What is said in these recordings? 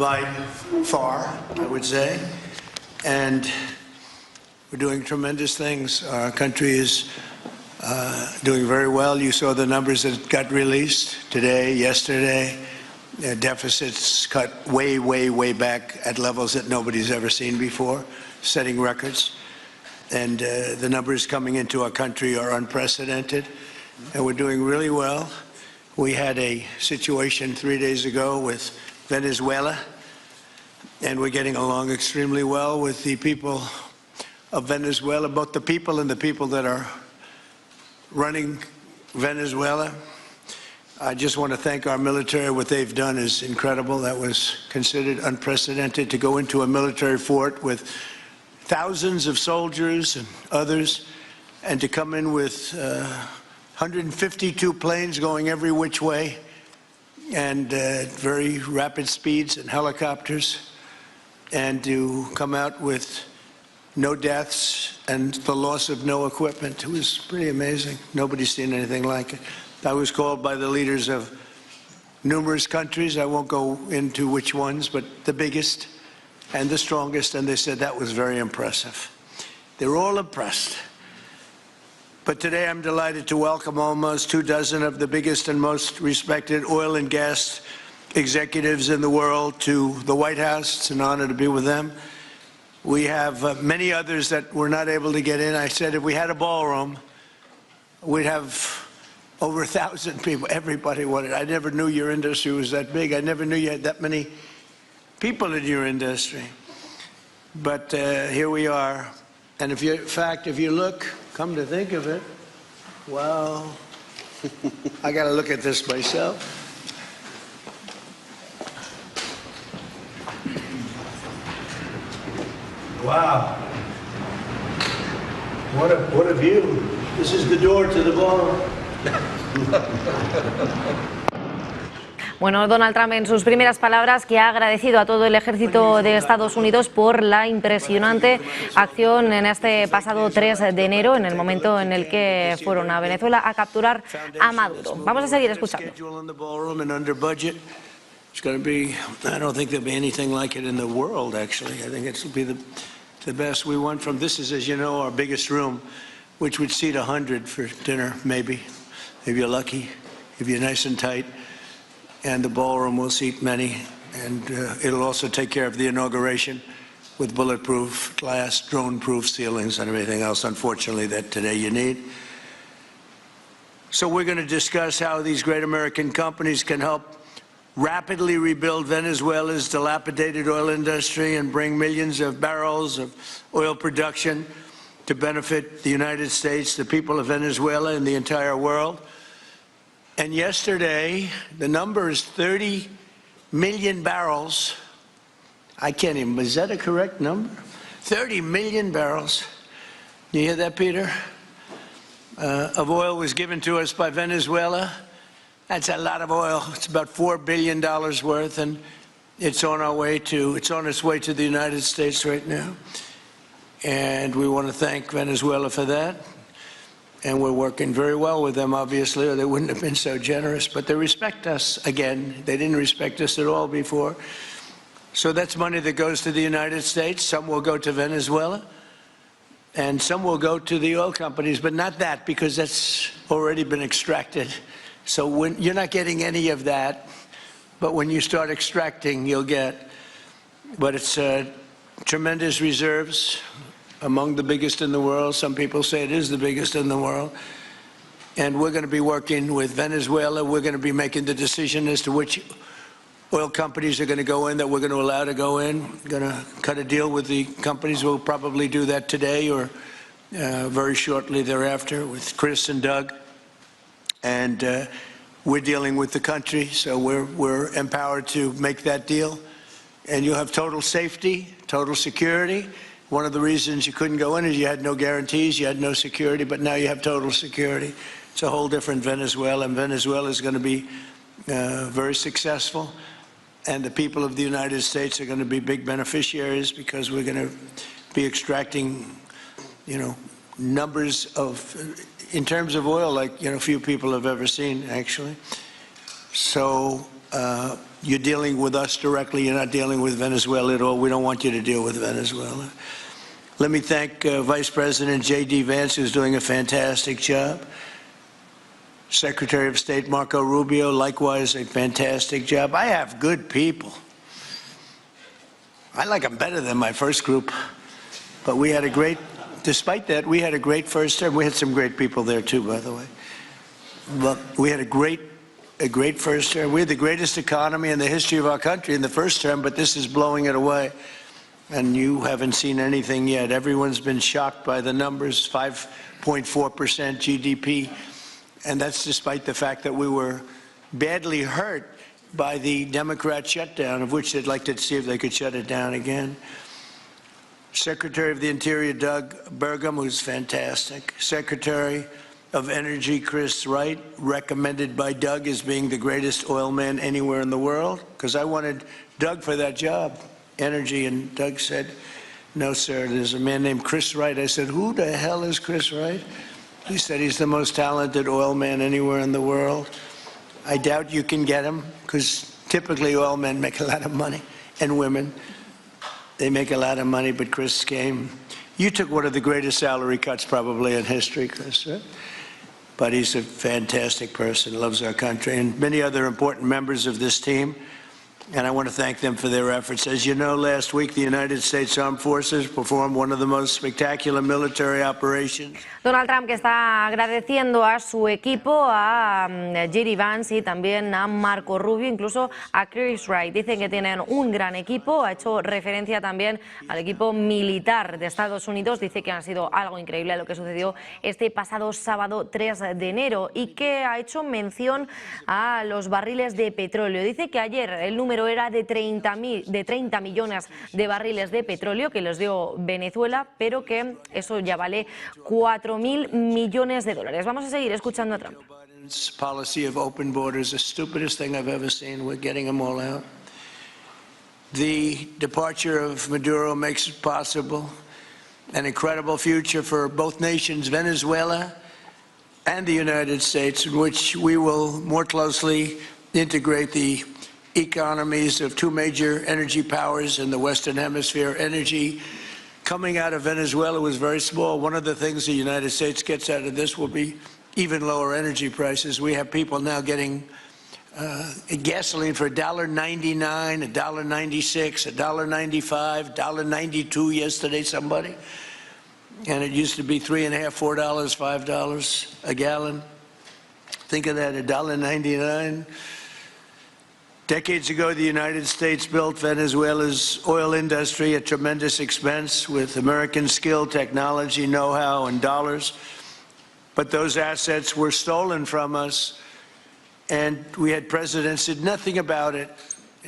by far, I would say. And we're doing tremendous things. Our country is doing very well. You saw the numbers that got released today, yesterday. Deficits cut way, way, way back at levels that nobody's ever seen before, setting records. And the numbers coming into our country are unprecedented. And we're doing really well. We had a situation 3 days ago with Venezuela, and we're getting along extremely well with the people of Venezuela, both the people and the people that are running Venezuela. I just want to thank our military. What they've done is incredible. That was considered unprecedented, to go into a military fort with thousands of soldiers and others, and to come in with 152 planes going every which way, and very rapid speeds, and helicopters, and to come out with no deaths and the loss of no equipment. It was pretty amazing. Nobody's seen anything like it. I was called by the leaders of numerous countries. I won't go into which ones, but the biggest and the strongest, and they said that was very impressive. They're all impressed. But today I'm delighted to welcome almost 24 of the biggest and most respected oil and gas executives in the world to the White House. It's an honor to be with them. We have many others that were not able to get in. I said if we had a ballroom, we'd have over 1,000 people. Everybody wanted. I never knew your industry was that big. I never knew you had that many people in your industry. But here we are. And in fact, if you look, come to think of it, well, I got to look at this myself. Wow. What a view. This is the door to the ballroom. Bueno, Donald Trump en sus primeras palabras que ha agradecido a todo el ejército de Estados Unidos por la impresionante acción en este pasado 3 de enero, en el momento en el que fueron a Venezuela a capturar a Maduro. Vamos a seguir escuchando. It's going to be, I don't think there'll be anything like it in the world, actually. I think it's be the best. We went from, this is, as you know, our biggest room, which would seat 100 for dinner, maybe, if you're lucky, if you're nice and tight. And the ballroom will seat many, and it'll also take care of the inauguration with bulletproof glass, drone-proof ceilings, and everything else, unfortunately, that today you need. So we're going to discuss how these great American companies can help rapidly rebuild Venezuela's dilapidated oil industry and bring millions of barrels of oil production to benefit the United States, the people of Venezuela, and the entire world. And yesterday, the number is 30 million barrels. I can't even, is that a correct number? 30 million barrels. You hear that, Peter? Of oil was given to us by Venezuela. That's a lot of oil. It's about $4 billion worth, and it's on its way to the United States right now. And we want to thank Venezuela for that. And we're working very well with them, obviously, or they wouldn't have been so generous. But they respect us again. They didn't respect us at all before. So that's money that goes to the United States. Some will go to Venezuela, and some will go to the oil companies, but not that, because that's already been extracted. So when you're not getting any of that, but when you start extracting, you'll get. But it's tremendous reserves, among the biggest in the world. Some people say it is the biggest in the world. And we're going to be working with Venezuela. We're going to be making the decision as to which oil companies are going to go in, that we're going to allow to go in. We're going to cut a deal with the companies. We'll probably do that today or very shortly thereafter with Chris and Doug. And we're dealing with the country, so we're empowered to make that deal. And you'll have total safety, total security. One of the reasons you couldn't go in is you had no guarantees, you had no security, but now you have total security. It's a whole different Venezuela, and Venezuela is going to be very successful. And the people of the United States are going to be big beneficiaries, because we're going to be extracting, numbers of, in terms of oil, like, few people have ever seen, actually. So you're dealing with us directly. You're not dealing with Venezuela at all. We don't want you to deal with Venezuela. Let me thank Vice President J.D. Vance, who's doing a fantastic job. Secretary of State Marco Rubio, likewise, a fantastic job. I have good people. I like them better than my first group. But we had a great, despite that, we had a great first term. We had some great people there too, by the way. But we had a great first term. We had the greatest economy in the history of our country in the first term, but this is blowing it away. And you haven't seen anything yet. Everyone's been shocked by the numbers, 5.4% GDP. And that's despite the fact that we were badly hurt by the Democrat shutdown, of which they'd like to see if they could shut it down again. Secretary of the Interior, Doug Burgum, who's fantastic. Secretary of Energy, Chris Wright, recommended by Doug as being the greatest oil man anywhere in the world, because I wanted Doug for that job, energy, and Doug said, no, sir, there's a man named Chris Wright. I said, who the hell is Chris Wright? He said he's the most talented oil man anywhere in the world. I doubt you can get him, because typically oil men make a lot of money, and women. They make a lot of money, but Chris came. You took one of the greatest salary cuts probably in history, Chris, right? But he's a fantastic person, loves our country, and many other important members of this team. And I want to thank them for their efforts. As you know, last week the United States Armed Forces performed one of the most spectacular military operations. Donald Trump, que está agradeciendo a su equipo, a J.D. Vance y también a Marco Rubio, incluso a Chris Wright. Dicen que tienen un gran equipo. Ha hecho referencia también al equipo militar de Estados Unidos. Dice que ha sido algo increíble lo que sucedió este pasado sábado 3 de enero y que ha hecho mención a los barriles de petróleo. Dice que ayer el número era de 30 millones de barriles de petróleo que les dio Venezuela, pero que eso ya vale 4.000 millones de dólares. Vamos a seguir escuchando a Trump. Policy of open borders, the stupidest thing I've ever seen. We're getting them all out. The departure of Maduro makes it possible an incredible future for both nations, Venezuela and the United States, in which we will more closely integrate the economies of two major energy powers in the Western Hemisphere. Energy coming out of Venezuela was very small. One of the things the United States gets out of this will be even lower energy prices. We have people now getting gasoline for $1.99, $1.96, $1.95, $1.92 yesterday, somebody. And it used to be $3.50, $4, $5 a gallon. Think of that, $1.99. Decades ago, the United States built Venezuela's oil industry at tremendous expense with American skill, technology, know-how, and dollars. But those assets were stolen from us, and we had presidents who did nothing about it.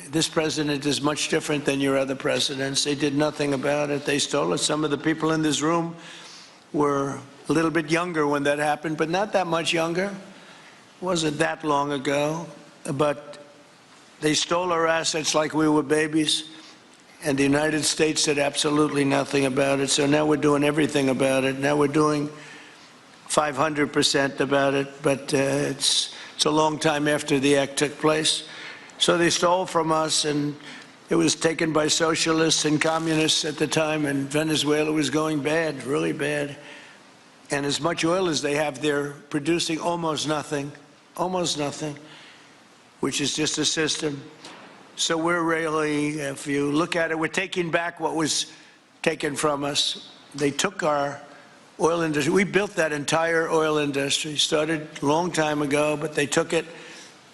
This president is much different than your other presidents. They did nothing about it. They stole it. Some of the people in this room were a little bit younger when that happened, but not that much younger. It wasn't that long ago, but they stole our assets like we were babies, and the United States did absolutely nothing about it. So now we're doing everything about it. Now we're doing 500% about it, but it's a long time after the act took place. So they stole from us, and it was taken by socialists and communists at the time, and Venezuela was going bad, really bad. And as much oil as they have, they're producing almost nothing, which is just a system. So we're really, if you look at it, we're taking back what was taken from us. They took our oil industry. We built that entire oil industry. Started a long time ago, but they took it,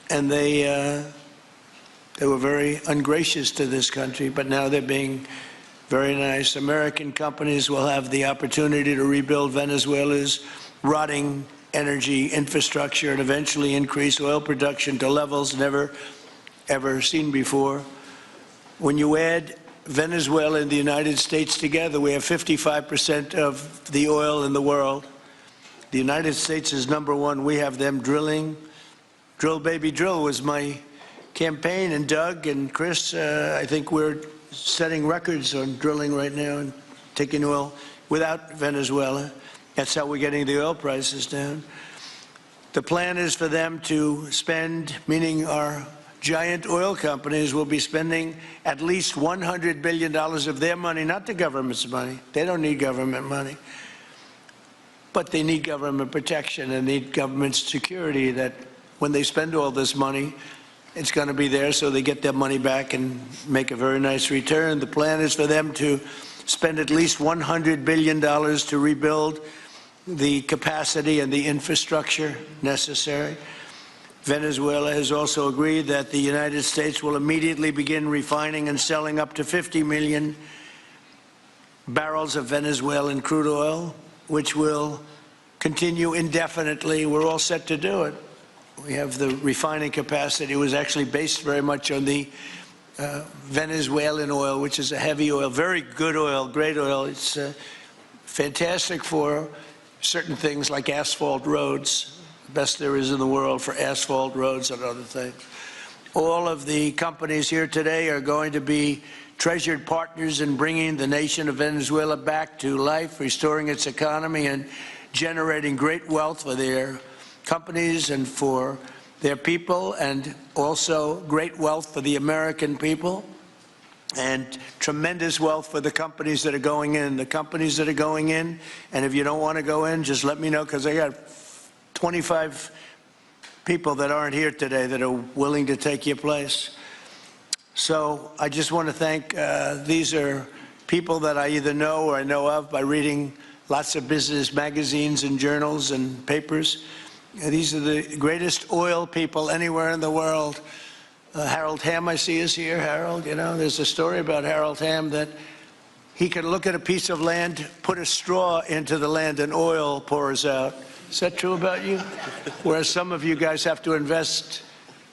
and they were very ungracious to this country, but now they're being very nice. American companies will have the opportunity to rebuild Venezuela's rotting energy infrastructure and eventually increase oil production to levels never, ever seen before. When you add Venezuela and the United States together, we have 55% of the oil in the world. The United States is #1. We have them drilling. Drill, baby, drill was my campaign, and Doug and Chris, I think we're setting records on drilling right now and taking oil without Venezuela. That's how we're getting the oil prices down. The plan is for them to spend, meaning our giant oil companies will be spending at least $100 billion of their money, not the government's money. They don't need government money. But they need government protection and need government security that when they spend all this money, it's going to be there so they get their money back and make a very nice return. The plan is for them to spend at least $100 billion to rebuild the capacity and the infrastructure necessary. Venezuela has also agreed that the United States will immediately begin refining and selling up to 50 million barrels of Venezuelan crude oil, which will continue indefinitely. We're all set to do it. We have the refining capacity. It was actually based very much on the Venezuelan oil, which is a heavy oil, very good oil, great oil. It's fantastic for certain things like asphalt roads. Best there is in the world for asphalt roads and other things. All of the companies here today are going to be treasured partners in bringing the nation of Venezuela back to life, restoring its economy and generating great wealth for their companies and for their people, and also great wealth for the American people and tremendous wealth for the companies that are going in. The companies that are going in, and if you don't want to go in, just let me know, because I got 25 people that aren't here today that are willing to take your place. So I just want to thank, these are people that I either know or I know of by reading lots of business magazines and journals and papers. These are the greatest oil people anywhere in the world. Harold Hamm, I see, is here. Harold, you know, there's a story about Harold Hamm that he could look at a piece of land, put a straw into the land, and oil pours out. Is that true about you? Whereas some of you guys have to invest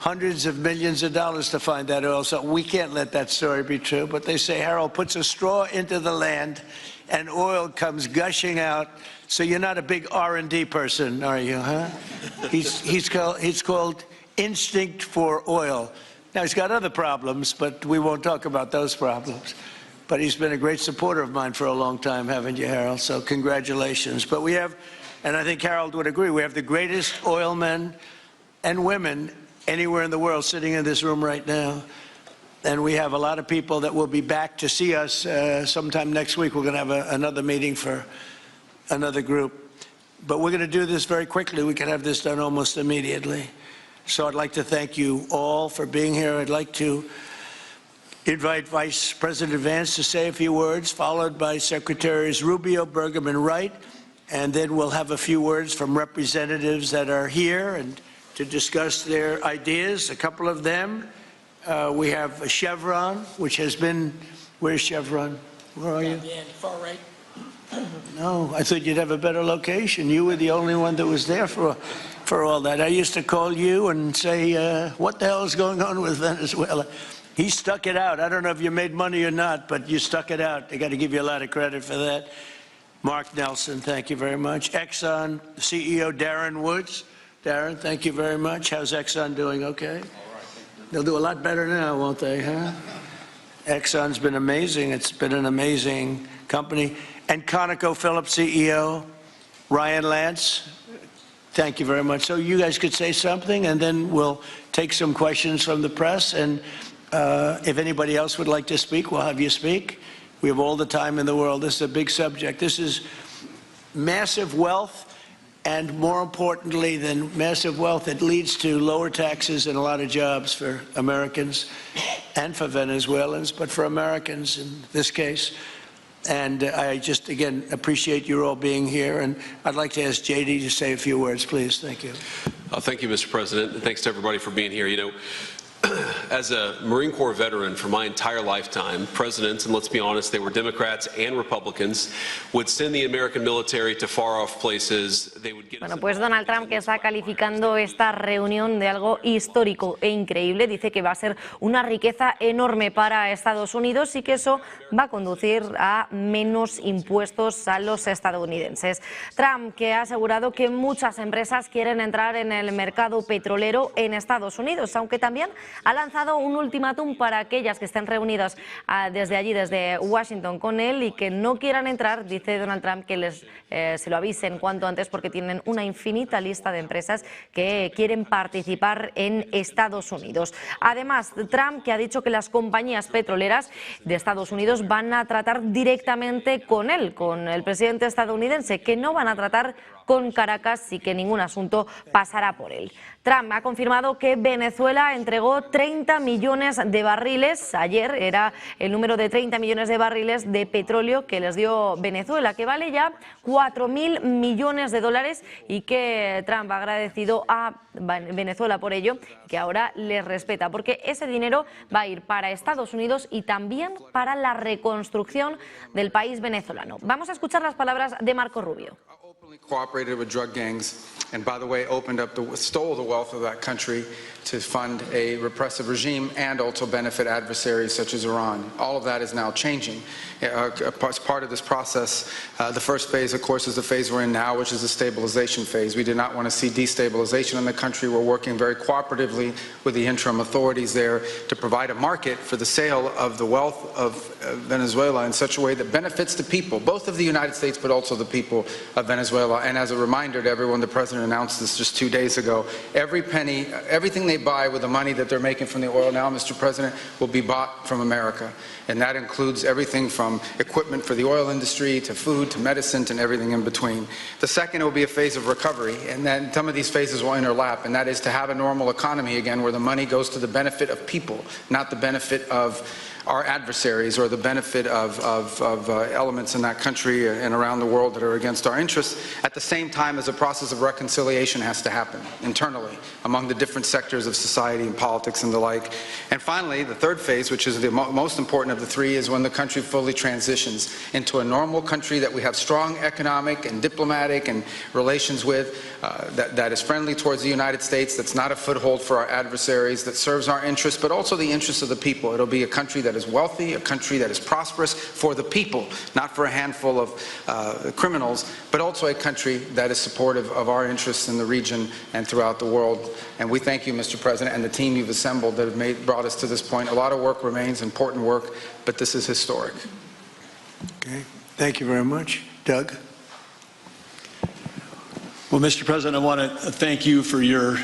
hundreds of millions of dollars to find that oil. So we can't let that story be true. But they say Harold puts a straw into the land and oil comes gushing out. So you're not a big R&D person, are you, huh? He's called instinct for oil. Now, he's got other problems, but we won't talk about those problems. But he's been a great supporter of mine for a long time, haven't you, Harold? So congratulations. But we have, and I think Harold would agree, we have the greatest oil men and women anywhere in the world sitting in this room right now. And we have a lot of people that will be back to see us sometime next week. We're going to have another meeting for another group. But we're going to do this very quickly. We can have this done almost immediately. So I'd like to thank you all for being here. I'd like to invite Vice President Vance to say a few words, followed by Secretaries Rubio, Burgum, and Wright. And then we'll have a few words from representatives that are here and to discuss their ideas, a couple of them. We have Chevron, which has been, where's Chevron? Where are you? Far right. No, I thought you'd have a better location. You were the only one that was there for all that. I used to call you and say, what the hell is going on with Venezuela? He stuck it out. I don't know if you made money or not, but you stuck it out. They got to give you a lot of credit for that. Mark Nelson, thank you very much. Exxon CEO Darren Woods. Darren, thank you very much. How's Exxon doing? Okay? All right, they'll do a lot better now, won't they, huh? Exxon's been amazing. It's been an amazing company. And ConocoPhillips CEO Ryan Lance, thank you very much. So you guys could say something, and then we'll take some questions from the press. And if anybody else would like to speak, we'll have you speak. We have all the time in the world. This is a big subject. This is massive wealth. And more importantly than massive wealth, it leads to lower taxes and a lot of jobs for Americans and for Venezuelans, but for Americans in this case. And I just, again, appreciate you all being here. And I'd like to ask JD to say a few words, please. Thank you. Thank you, Mr. President. And thanks to everybody for being here. You know, as a Marine Corps veteran for my entire lifetime, presidents, and let's be honest, they were Democrats and Republicans, would send the American military to far-off places. They would get. Bueno, pues Donald Trump, que está calificando esta reunión de algo histórico e increíble, dice que va a ser una riqueza enorme para Estados Unidos y que eso va a conducir a menos impuestos a los estadounidenses. Trump, que ha asegurado que muchas empresas quieren entrar en el mercado petrolero en Estados Unidos, aunque también ha lanzado un ultimátum para aquellas que estén reunidas desde allí, desde Washington, con él y que no quieran entrar. Dice Donald Trump que se lo avisen cuanto antes porque tienen una infinita lista de empresas que quieren participar en Estados Unidos. Además, Trump, que ha dicho que las compañías petroleras de Estados Unidos van a tratar directamente con él, con el presidente estadounidense, que no van a tratar con Caracas y que ningún asunto pasará por él. Trump ha confirmado que Venezuela entregó 30 millones de barriles. Ayer era el número de 30 millones de barriles de petróleo que les dio Venezuela, que vale ya 4.000 millones de dólares y que Trump ha agradecido a Venezuela por ello, que ahora les respeta, porque ese dinero va a ir para Estados Unidos y también para la reconstrucción del país venezolano. Vamos a escuchar las palabras de Marco Rubio. Cooperated with drug gangs, and by the way, stole the wealth of that country to fund a repressive regime and also benefit adversaries such as Iran. All of that is now changing. As part of this process, the first phase, of course, is the phase we're in now, which is the stabilization phase. We do not want to see destabilization in the country. We're working very cooperatively with the interim authorities there to provide a market for the sale of the wealth of Venezuela in such a way that benefits the people, both of the United States but also the people of Venezuela. And as a reminder to everyone, the President announced this just 2 days ago, every penny, everything they buy with the money that they're making from the oil now, Mr. President, will be bought from America. And that includes everything from equipment for the oil industry to food to medicine and everything in between. The second will be a phase of recovery, and then some of these phases will interlap, and that is to have a normal economy again where the money goes to the benefit of people, not the benefit of our adversaries or the benefit of elements in that country and around the world that are against our interests, at the same time as a process of reconciliation has to happen internally among the different sectors of society and politics and the like. And finally, the third phase, which is the most important of the three, is when the country fully transitions into a normal country that we have strong economic and diplomatic and relations with, that is friendly towards the United States, that's not a foothold for our adversaries, that serves our interests, but also the interests of the people. It'll be a country that is wealthy, a country that is prosperous for the people, not for a handful of criminals, but also a country that is supportive of our interests in the region and throughout the world. And we thank you, Mr. President, and the team you've assembled that have brought us to this point. A lot of work remains, important work, but this is historic. Okay, thank you very much. Doug? Well, Mr. President, I want to thank you for your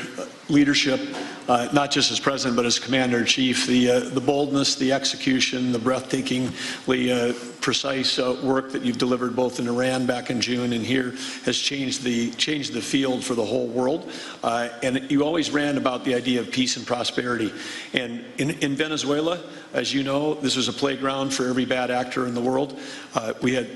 leadership, not just as President, but as Commander-in-Chief. The boldness, the execution, the breathtakingly precise work that you've delivered both in Iran back in June and here has changed the field for the whole world. And you always ran about the idea of peace and prosperity. And in Venezuela, as you know, this was a playground for every bad actor in the world. We had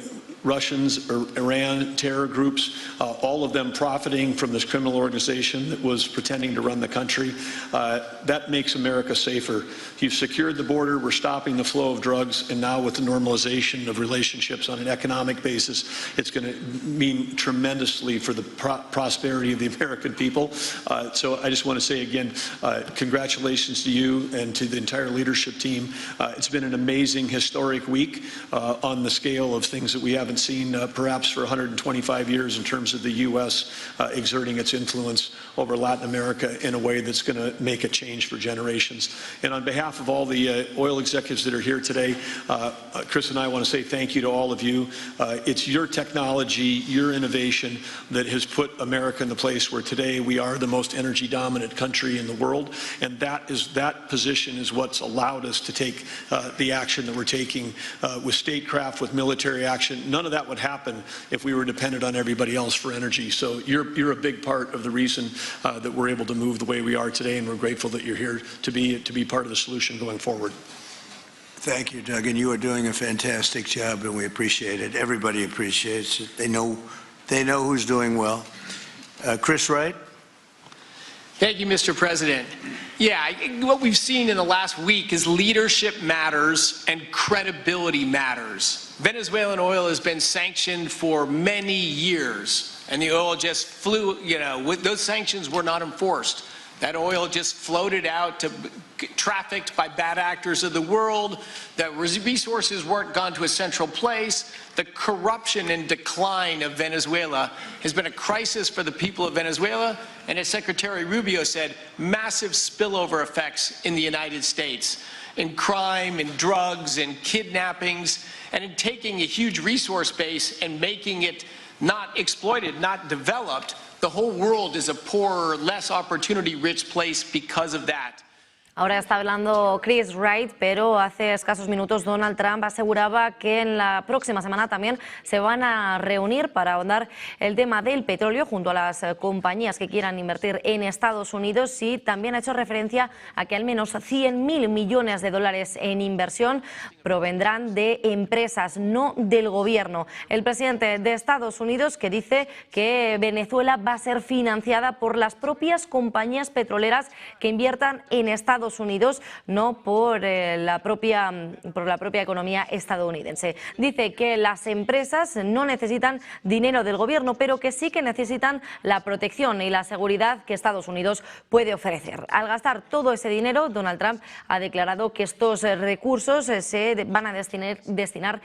Russians, Iran, terror groups, all of them profiting from this criminal organization that was pretending to run the country. That makes America safer. You've secured the border, we're stopping the flow of drugs, and now with the normalization of relationships on an economic basis, it's going to mean tremendously for the prosperity of the American people. So I just want to say again, congratulations to you and to the entire leadership team. It's been an amazing, historic week on the scale of things that we haven't seen perhaps for 125 years in terms of the U.S. Exerting its influence over Latin America in a way that's going to make a change for generations. And on behalf of all the oil executives that are here today, Chris and I want to say thank you to all of you. It's your technology, your innovation that has put America in the place where today we are the most energy dominant country in the world. And that position is what's allowed us to take the action that we're taking with statecraft, with military action. None of that would happen if we were dependent on everybody else for energy. So you're a big part of the reason that we're able to move the way we are today, and we're grateful that you're here to be part of the solution going forward. Thank you, Doug, and you are doing a fantastic job, and we appreciate it. Everybody appreciates it. They know who's doing well. Chris Wright? Thank you, Mr. President. Yeah, what we've seen in the last week is leadership matters and credibility matters. Venezuelan oil has been sanctioned for many years, and the oil just flew, those sanctions were not enforced. That oil just floated out to trafficked by bad actors of the world. That resources weren't gone to a central place. The corruption and decline of Venezuela has been a crisis for the people of Venezuela. And as Secretary Rubio said, massive spillover effects in the United States, in crime, in drugs, in kidnappings, and in taking a huge resource base and making it not exploited, not developed. The whole world is a poorer, less opportunity-rich place because of that. Ahora está hablando Chris Wright, pero hace escasos minutos Donald Trump aseguraba que en la próxima semana también se van a reunir para ahondar el tema del petróleo junto a las compañías que quieran invertir en Estados Unidos, y también ha hecho referencia a que al menos 100.000 millones de dólares en inversión provendrán de empresas, no del gobierno. El presidente de Estados Unidos, que dice que Venezuela va a ser financiada por las propias compañías petroleras que inviertan en Estados Unidos, no por la propia economía estadounidense. Dice que las empresas no necesitan dinero del gobierno, pero que sí que necesitan la protección y la seguridad que Estados Unidos puede ofrecer. Al gastar todo ese dinero, Donald Trump ha declarado que estos recursos se van a destinar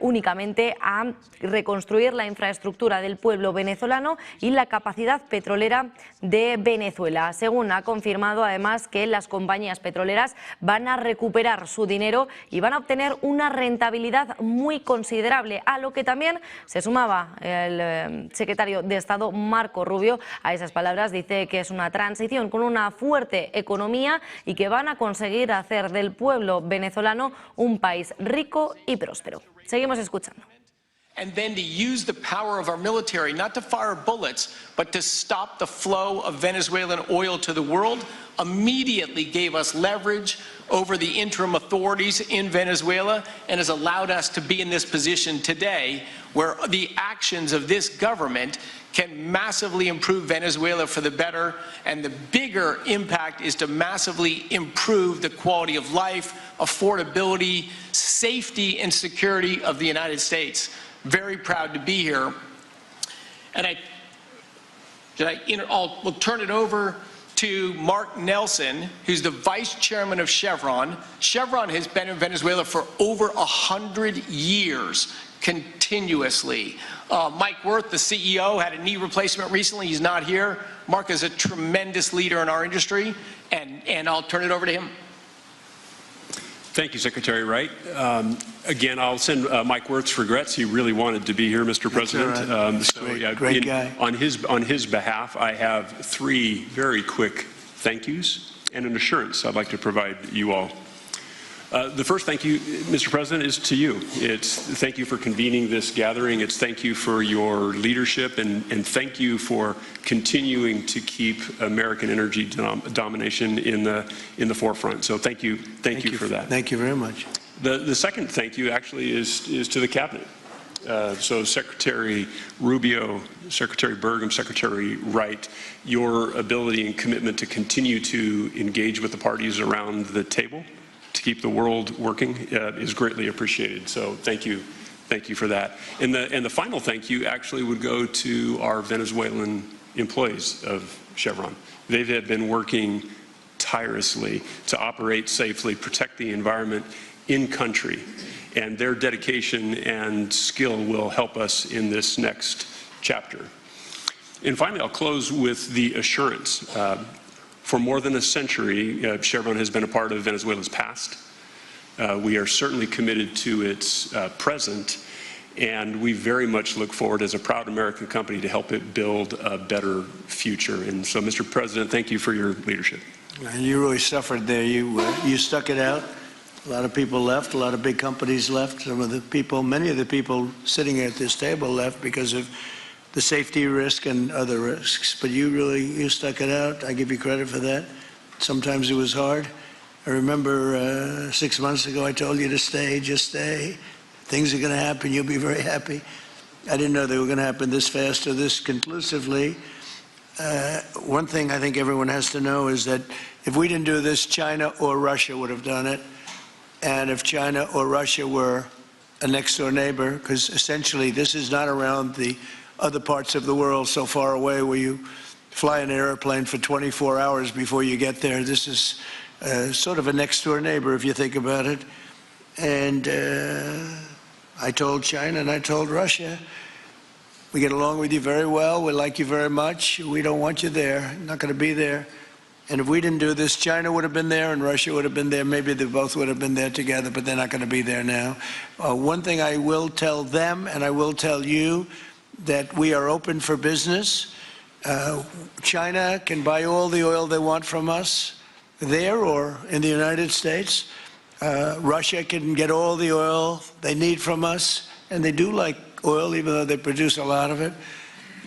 únicamente a reconstruir la infraestructura del pueblo venezolano y la capacidad petrolera de Venezuela. Según ha confirmado además que las compañías petroleras van a recuperar su dinero y van a obtener una rentabilidad muy considerable, a lo que también se sumaba el secretario de Estado Marco Rubio. A esas palabras dice que es una transición con una fuerte economía y que van a conseguir hacer del pueblo venezolano un país rico y próspero. Seguimos escuchando. And then to use the power of our military, not to fire bullets, but to stop the flow of Venezuelan oil to the world, immediately gave us leverage over the interim authorities in Venezuela and has allowed us to be in this position today where the actions of this government can massively improve Venezuela for the better, and the bigger impact is to massively improve the quality of life, affordability, safety, and security of the United States. Very proud to be here. And we'll turn it over to Mark Nelson, who's the vice chairman of Chevron. Chevron has been in Venezuela for over 100 years, continuously. Mike Wirth, the CEO, had a knee replacement recently. He's not here. Mark is a tremendous leader in our industry, and I'll turn it over to him. Thank you, Secretary Wright. Again, I'll send Mike Wirth's regrets. He really wanted to be here, Mr. President. Right. Great guy. On his behalf, I have 3 very quick thank yous and an assurance I'd like to provide you all. The first thank you, Mr. President, is to you. It's thank you for convening this gathering. It's thank you for your leadership, and thank you for continuing to keep American energy domination in the forefront. So thank you for that. Thank you very much. The second thank you actually is to the cabinet. So Secretary Rubio, Secretary Burgum, Secretary Wright, your ability and commitment to continue to engage with the parties around the table to keep the world working is greatly appreciated. So thank you for that. And the final thank you actually would go to our Venezuelan employees of Chevron. They have been working tirelessly to operate safely, protect the environment in country, and their dedication and skill will help us in this next chapter. And finally, I'll close with the assurance. For more than a century, Chevron has been a part of Venezuela's past. We are certainly committed to its present, and we very much look forward as a proud American company to help it build a better future. And so, Mr. President, thank you for your leadership. And you really suffered there. You stuck it out. A lot of people left. A lot of big companies left. Many of the people sitting at this table left because of the safety risk and other risks, but you stuck it out. I give you credit for that. Sometimes it was hard. I remember 6 months ago I told you to stay, just stay. Things are going to happen, you'll be very happy. I didn't know they were going to happen this fast or this conclusively. One thing I think everyone has to know is that if we didn't do this, China or Russia would have done it. And if China or Russia were a next-door neighbor, because essentially this is not around the other parts of the world so far away where you fly an airplane for 24 hours before you get there. This is sort of a next-door neighbor, if you think about it. And I told China and I told Russia, we get along with you very well. We like you very much. We don't want you there. Not going to be there. And if we didn't do this, China would have been there and Russia would have been there. Maybe they both would have been there together, but they're not going to be there now. One thing I will tell them, and I will tell you, that we are open for business. China can buy all the oil they want from us there or in the United States. Russia can get all the oil they need from us, and they do like oil, even though they produce a lot of it.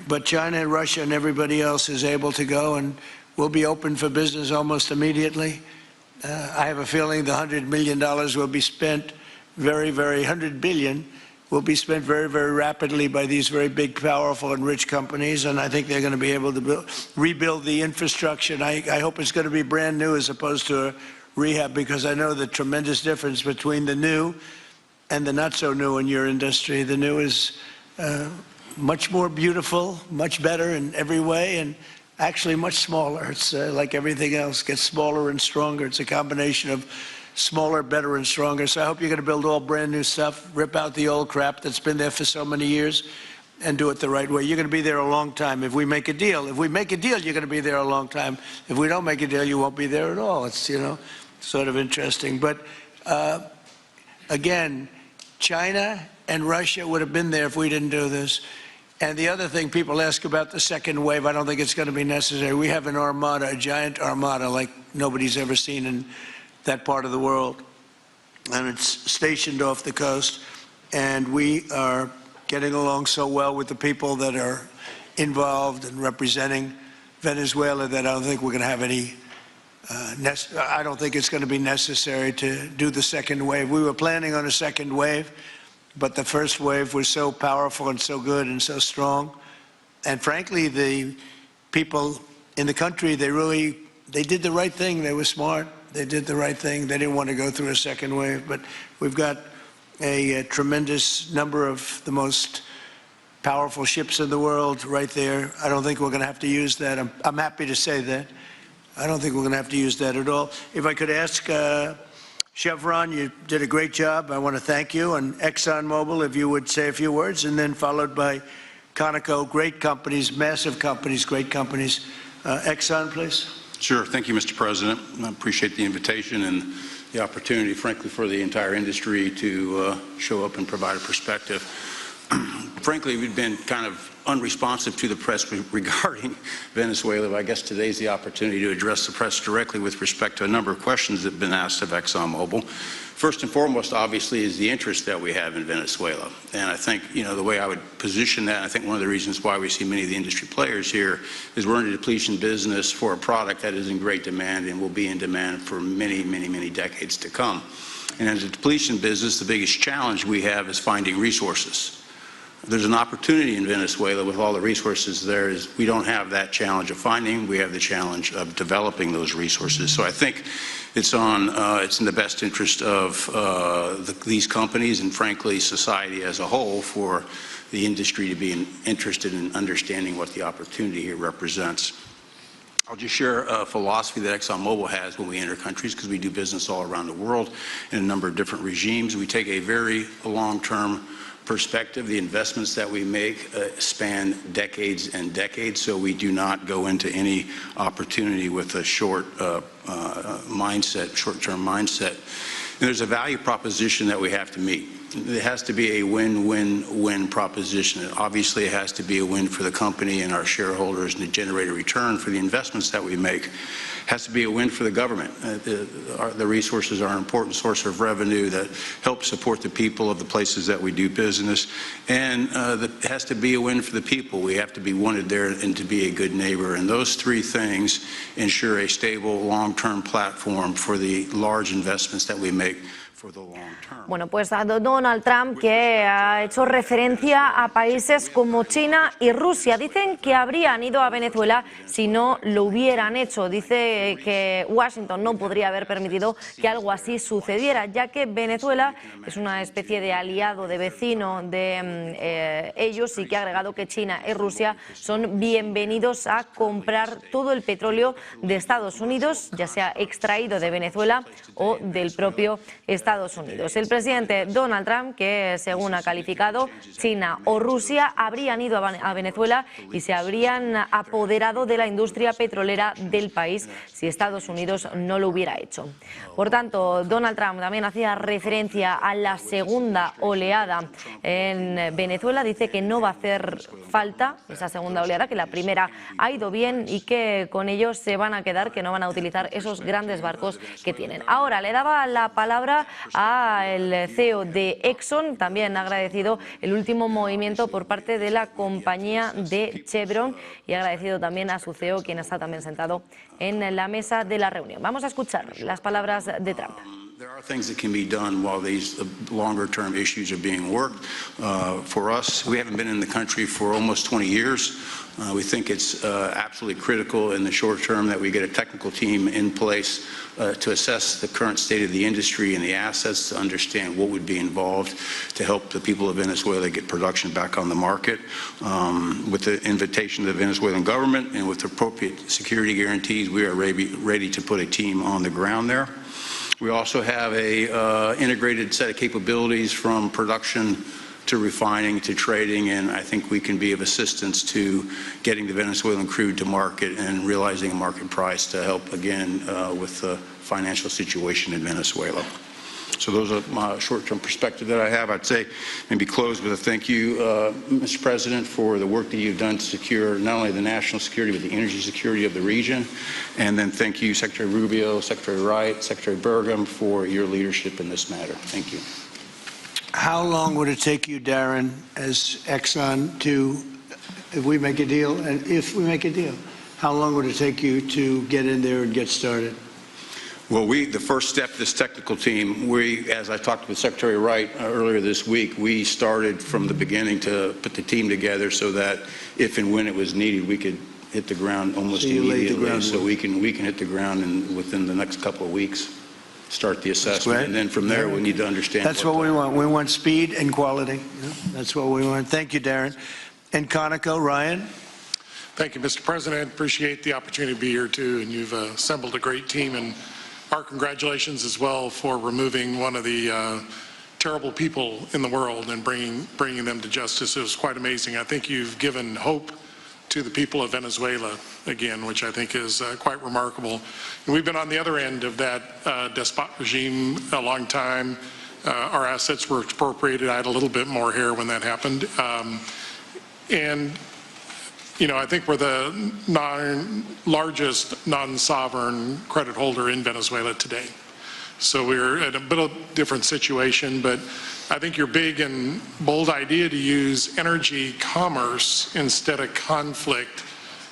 But China and Russia and everybody else is able to go, and we'll be open for business almost immediately. I have a feeling the $100 million will be spent $100 billion will be spent very, very rapidly by these very big, powerful, and rich companies, and I think they're going to be able to rebuild the infrastructure. And I hope it's going to be brand new as opposed to a rehab, because I know the tremendous difference between the new and the not so new in your industry. The new is much more beautiful, much better in every way, and actually much smaller. It's like everything else, gets smaller and stronger. It's a combination of smaller, better, and stronger. So I hope you're going to build all brand new stuff, rip out the old crap that's been there for so many years, and do it the right way. You're going to be there a long time if we make a deal. If we make a deal, you're going to be there a long time. If we don't make a deal, you won't be there at all. It's, you know, sort of interesting. But again, China and Russia would have been there if we didn't do this. And the other thing people ask about the second wave, I don't think it's going to be necessary. We have an armada, a giant armada like nobody's ever seen in that part of the world. And it's stationed off the coast. And we are getting along so well with the people that are involved in representing Venezuela that I don't think we're going to have any, I don't think it's going to be necessary to do the second wave. We were planning on a second wave, but the first wave was so powerful and so good and so strong. And frankly, the people in the country, they did the right thing. They were smart. They did the right thing. They didn't want to go through a second wave. But we've got a tremendous number of the most powerful ships in the world right there. I don't think we're going to have to use that. I'm happy to say that. I don't think we're going to have to use that at all. If I could ask Chevron, you did a great job. I want to thank you. And ExxonMobil, if you would say a few words, and then followed by Conoco, great companies, massive companies, great companies. Exxon, please. Sure. Thank you, Mr. President. I appreciate the invitation and the opportunity, frankly, for the entire industry to show up and provide a perspective. Frankly, we've been kind of unresponsive to the press regarding Venezuela. I guess today's the opportunity to address the press directly with respect to a number of questions that have been asked of ExxonMobil. First and foremost, obviously, is the interest that we have in Venezuela. And I think, you know, the way I would position that, I think one of the reasons why we see many of the industry players here is we're in a depletion business for a product that is in great demand and will be in demand for many, many, many decades to come. And as a depletion business, the biggest challenge we have is finding resources. There's an opportunity in Venezuela with all the resources there is we don't have that challenge of finding, we have the challenge of developing those resources. So I think it's in the best interest of these companies and frankly society as a whole for the industry to be interested in understanding what the opportunity here represents. I'll just share a philosophy that ExxonMobil has when we enter countries, because we do business all around the world in a number of different regimes. We take a very long-term perspective. The investments that we make span decades and decades, so we do not go into any opportunity with a short-term mindset. And there's a value proposition that we have to meet. It has to be a win-win-win proposition. Obviously, it has to be a win for the company and our shareholders and to generate a return for the investments that we make. It has to be a win for the government. The resources are an important source of revenue that helps support the people of the places that we do business. And it has to be a win for the people. We have to be wanted there and to be a good neighbor. And those three things ensure a stable, long-term platform for the large investments that we make for Bueno, pues a Donald Trump, que ha hecho referencia a países como China y Rusia. Dicen que habrían ido a Venezuela si no lo hubieran hecho. Dice que Washington no podría haber permitido que algo así sucediera, ya que Venezuela es una especie de aliado, de vecino de ellos, y que ha agregado que China y Rusia son bienvenidos a comprar todo el petróleo de Estados Unidos, ya sea extraído de Venezuela o del propio Estados Unidos. El presidente Donald Trump, que según ha calificado, China o Rusia habrían ido a Venezuela y se habrían apoderado de la industria petrolera del país si Estados Unidos no lo hubiera hecho. Por tanto, Donald Trump también hacía referencia a la segunda oleada en Venezuela. Dice que no va a hacer falta esa segunda oleada, que la primera ha ido bien y que con ellos se van a quedar, que no van a utilizar esos grandes barcos que tienen. Ahora le daba la palabra al CEO de Exxon. También ha agradecido el último movimiento por parte de la compañía de Chevron y ha agradecido también a su CEO, quien está también sentado en la mesa de la reunión. Vamos a escuchar las palabras de Trump. There are things that can be done while these longer-term issues are being worked. For us, we haven't been in the country for almost 20 years. We think it's absolutely critical in the short term that we get a technical team in place to assess the current state of the industry and the assets, to understand what would be involved to help the people of Venezuela get production back on the market. With the invitation of the Venezuelan government and with appropriate security guarantees, we are ready to put a team on the ground there. We also have a integrated set of capabilities from production to refining to trading, and I think we can be of assistance to getting the Venezuelan crude to market and realizing a market price to help, again, with the financial situation in Venezuela. So those are my short-term perspective that I have. I'd say maybe close with a thank you, Mr. President, for the work that you've done to secure not only the national security but the energy security of the region. And then thank you, Secretary Rubio, Secretary Wright, Secretary Burgum, for your leadership in this matter. Thank you. How long would it take you, Darren, as Exxon to, if we make a deal, how long would it take you to get in there and get started? Well, the first step, this technical team, as I talked with Secretary Wright earlier this week, we started from the beginning to put the team together so that if and when it was needed, we could hit the ground almost immediately. So we can hit the ground and within the next couple of weeks start the assessment. And then from there, we need to understand. That's what we want. We want speed and quality. That's what we want. Thank you, Darren. And Conoco, Ryan. Thank you, Mr. President. Appreciate the opportunity to be here, too. And you've assembled a great team. And our congratulations as well for removing one of the terrible people in the world and bringing them to justice. It was quite amazing. I think you've given hope to the people of Venezuela again, which I think is quite remarkable. And we've been on the other end of that despot regime a long time. Our assets were expropriated. I had a little bit more hair when that happened. And you know, I think we're the largest non-sovereign credit holder in Venezuela today. So we're at a bit of a different situation, but I think your big and bold idea to use energy commerce instead of conflict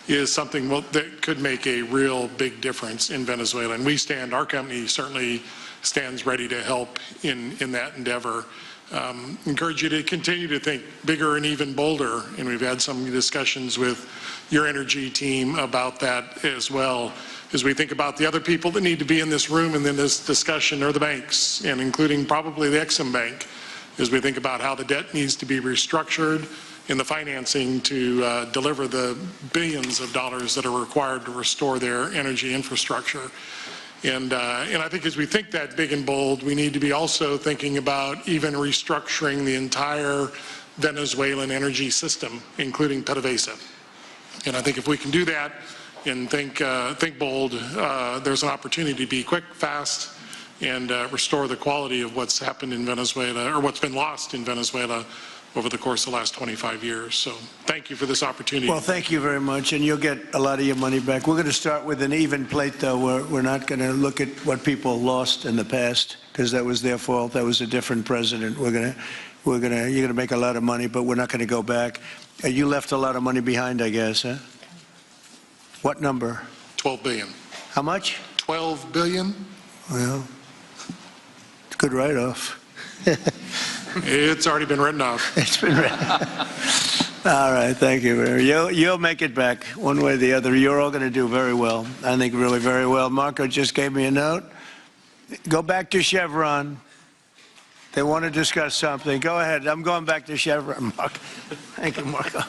is something that could make a real big difference in Venezuela. And our company certainly stands ready to help in that endeavor. Encourage you to continue to think bigger and even bolder, and we've had some discussions with your energy team about that as well, as we think about the other people that need to be in this room and in this discussion are the banks, and including probably the Exim Bank, as we think about how the debt needs to be restructured and the financing to deliver the billions of dollars that are required to restore their energy infrastructure. And I think as we think that big and bold, we need to be also thinking about even restructuring the entire Venezuelan energy system, including PDVSA. And I think if we can do that and think bold, there's an opportunity to be quick, fast, and restore the quality of what's happened in Venezuela, or what's been lost in Venezuela over the course of the last 25 years. So thank you for this opportunity. Well, thank you very much, and you'll get a lot of your money back. We're going to start with an even plate, though. We're not going to look at what people lost in the past, because that was their fault. That was a different president. You're going to make a lot of money, but we're not going to go back. You left a lot of money behind, I guess, huh? What number? 12 billion. How much? 12 billion. Well, Good write-off. It's already been written off. It's been written. All right, thank you, Mayor. You'll make it back one way or the other. You're all going to do very well. I think really very well. Marco just gave me a note. Go back to Chevron. They want to discuss something. Go ahead. I'm going back to Chevron, Marco. Thank you, Marco.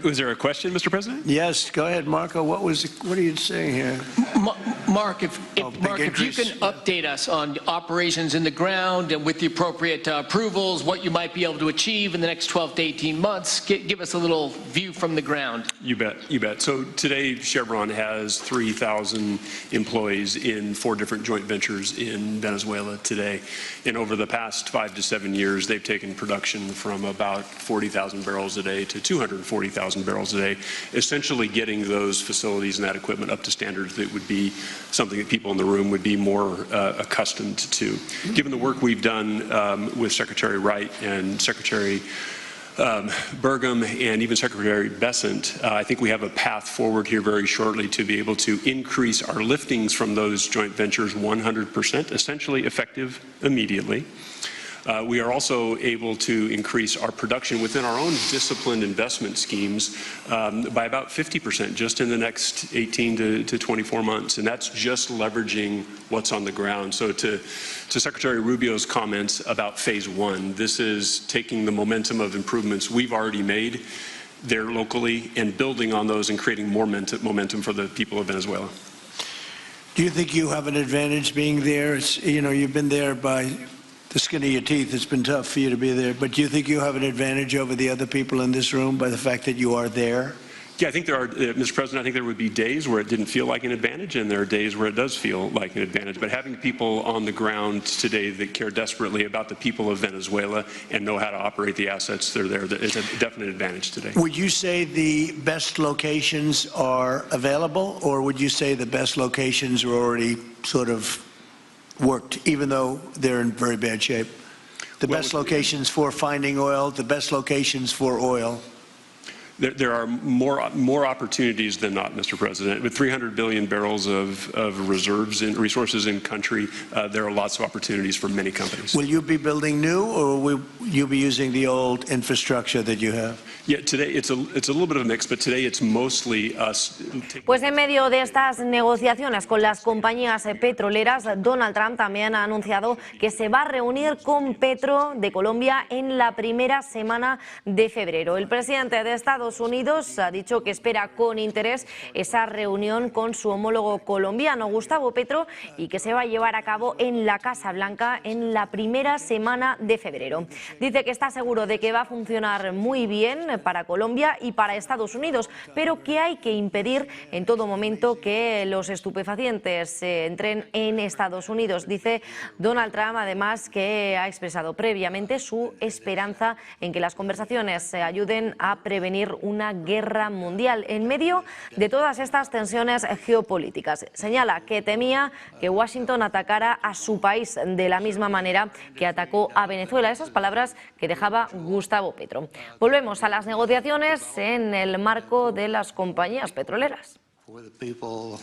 Was there a question, Mr. President? Yes, go ahead, Marco. What are you saying here? Mark, if you can update us on operations in the ground and with the appropriate approvals, what you might be able to achieve in the next 12 to 18 months, give us a little view from the ground. You bet, you bet. So today Chevron has 3,000 employees in 4 different joint ventures in Venezuela today. And over the past 5 to 7 years, they've taken production from about 40,000 barrels a day to 240,000 barrels a day, essentially getting those facilities and that equipment up to standards that would be something that people in the room would be more accustomed to. Given the work we've done with Secretary Wright and Secretary Burgum and even Secretary Bessent, I think we have a path forward here very shortly to be able to increase our liftings from those joint ventures 100%, essentially effective immediately. We are also able to increase our production within our own disciplined investment schemes by about 50% just in the next 18 to 24 months. And that's just leveraging what's on the ground. So to Secretary Rubio's comments about phase 1, this is taking the momentum of improvements we've already made there locally and building on those and creating more momentum for the people of Venezuela. Do you think you have an advantage being there? You've been there by the skin of your teeth. It's been tough for you to be there, but do you think you have an advantage over the other people in this room by the fact that you are there? Yeah, I think there are, Mr. President, I think there would be days where it didn't feel like an advantage, and there are days where it does feel like an advantage. But having people on the ground today that care desperately about the people of Venezuela and know how to operate the assets that are there, is a definite advantage today. Would you say the best locations are available, or would you say the best locations are already sort of worked, even though they're in very bad shape? The best locations for finding oil, the best locations for oil. There are more opportunities than not, Mr. President. With 300 billion barrels of reserves and resources in country, there are lots of opportunities for many companies. Will you be building new, or will you be using the old infrastructure that you have? Yeah, today it's a little bit of a mix, but today it's mostly us. Pues en medio de estas negociaciones con las compañías petroleras, Donald Trump también ha anunciado que se va a reunir con Petro de Colombia en la primera semana de febrero. El presidente de Estados Unidos ha dicho que espera con interés esa reunión con su homólogo colombiano, Gustavo Petro, y que se va a llevar a cabo en la Casa Blanca en la primera semana de febrero. Dice que está seguro de que va a funcionar muy bien para Colombia y para Estados Unidos, pero que hay que impedir en todo momento que los estupefacientes entren en Estados Unidos. Dice Donald Trump, además, que ha expresado previamente su esperanza en que las conversaciones ayuden a prevenir una guerra mundial en medio de todas estas tensiones geopolíticas. Señala que temía que Washington atacara a su país de la misma manera que atacó a Venezuela. Esas palabras que dejaba Gustavo Petro. Volvemos a las negociaciones en el marco de las compañías petroleras. For the people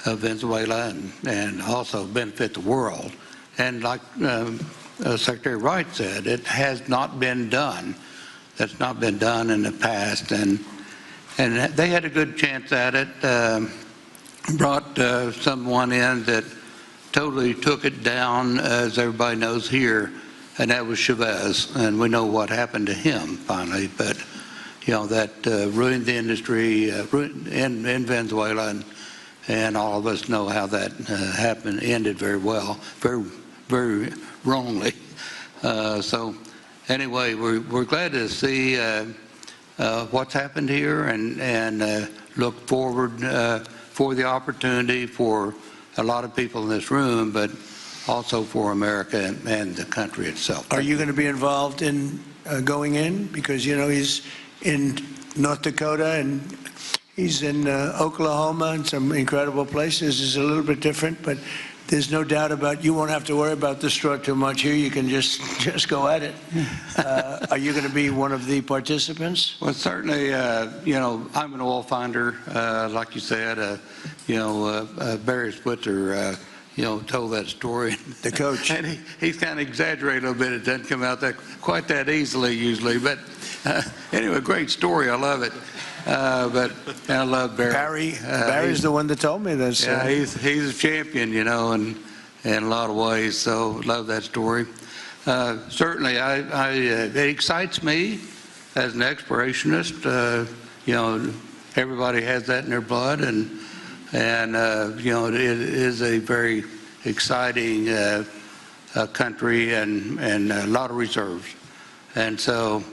of Venezuela and also benefit the world. And like Secretary Wright said, it has not been done. That's not been done in the past, and they had a good chance at it. Brought someone in that totally took it down, as everybody knows here, and that was Chavez, and we know what happened to him finally. But that ruined the industry in Venezuela, and all of us know how that happened. Ended very well, very wrongly. So. Anyway, we're glad to see what's happened here and look forward for the opportunity for a lot of people in this room, but also for America and the country itself. Are you going to be involved in going in? Because, he's in North Dakota and he's in Oklahoma and some incredible places. It's a little bit different, but there's no doubt about you won't have to worry about the straw too much here. You can just go at it. Are you going to be one of the participants? Well, certainly, I'm an oil finder, like you said. Barry Switzer, told that story. The coach. And he's kind of exaggerated a little bit. It doesn't come out quite that easily usually. But anyway, great story. I love it. But I love Barry. Barry's the one that told me this. Yeah, he's a champion, in a lot of ways. So love that story. Certainly, it excites me as an explorationist. Everybody has that in their blood, and it is a very exciting country and a lot of reserves. And so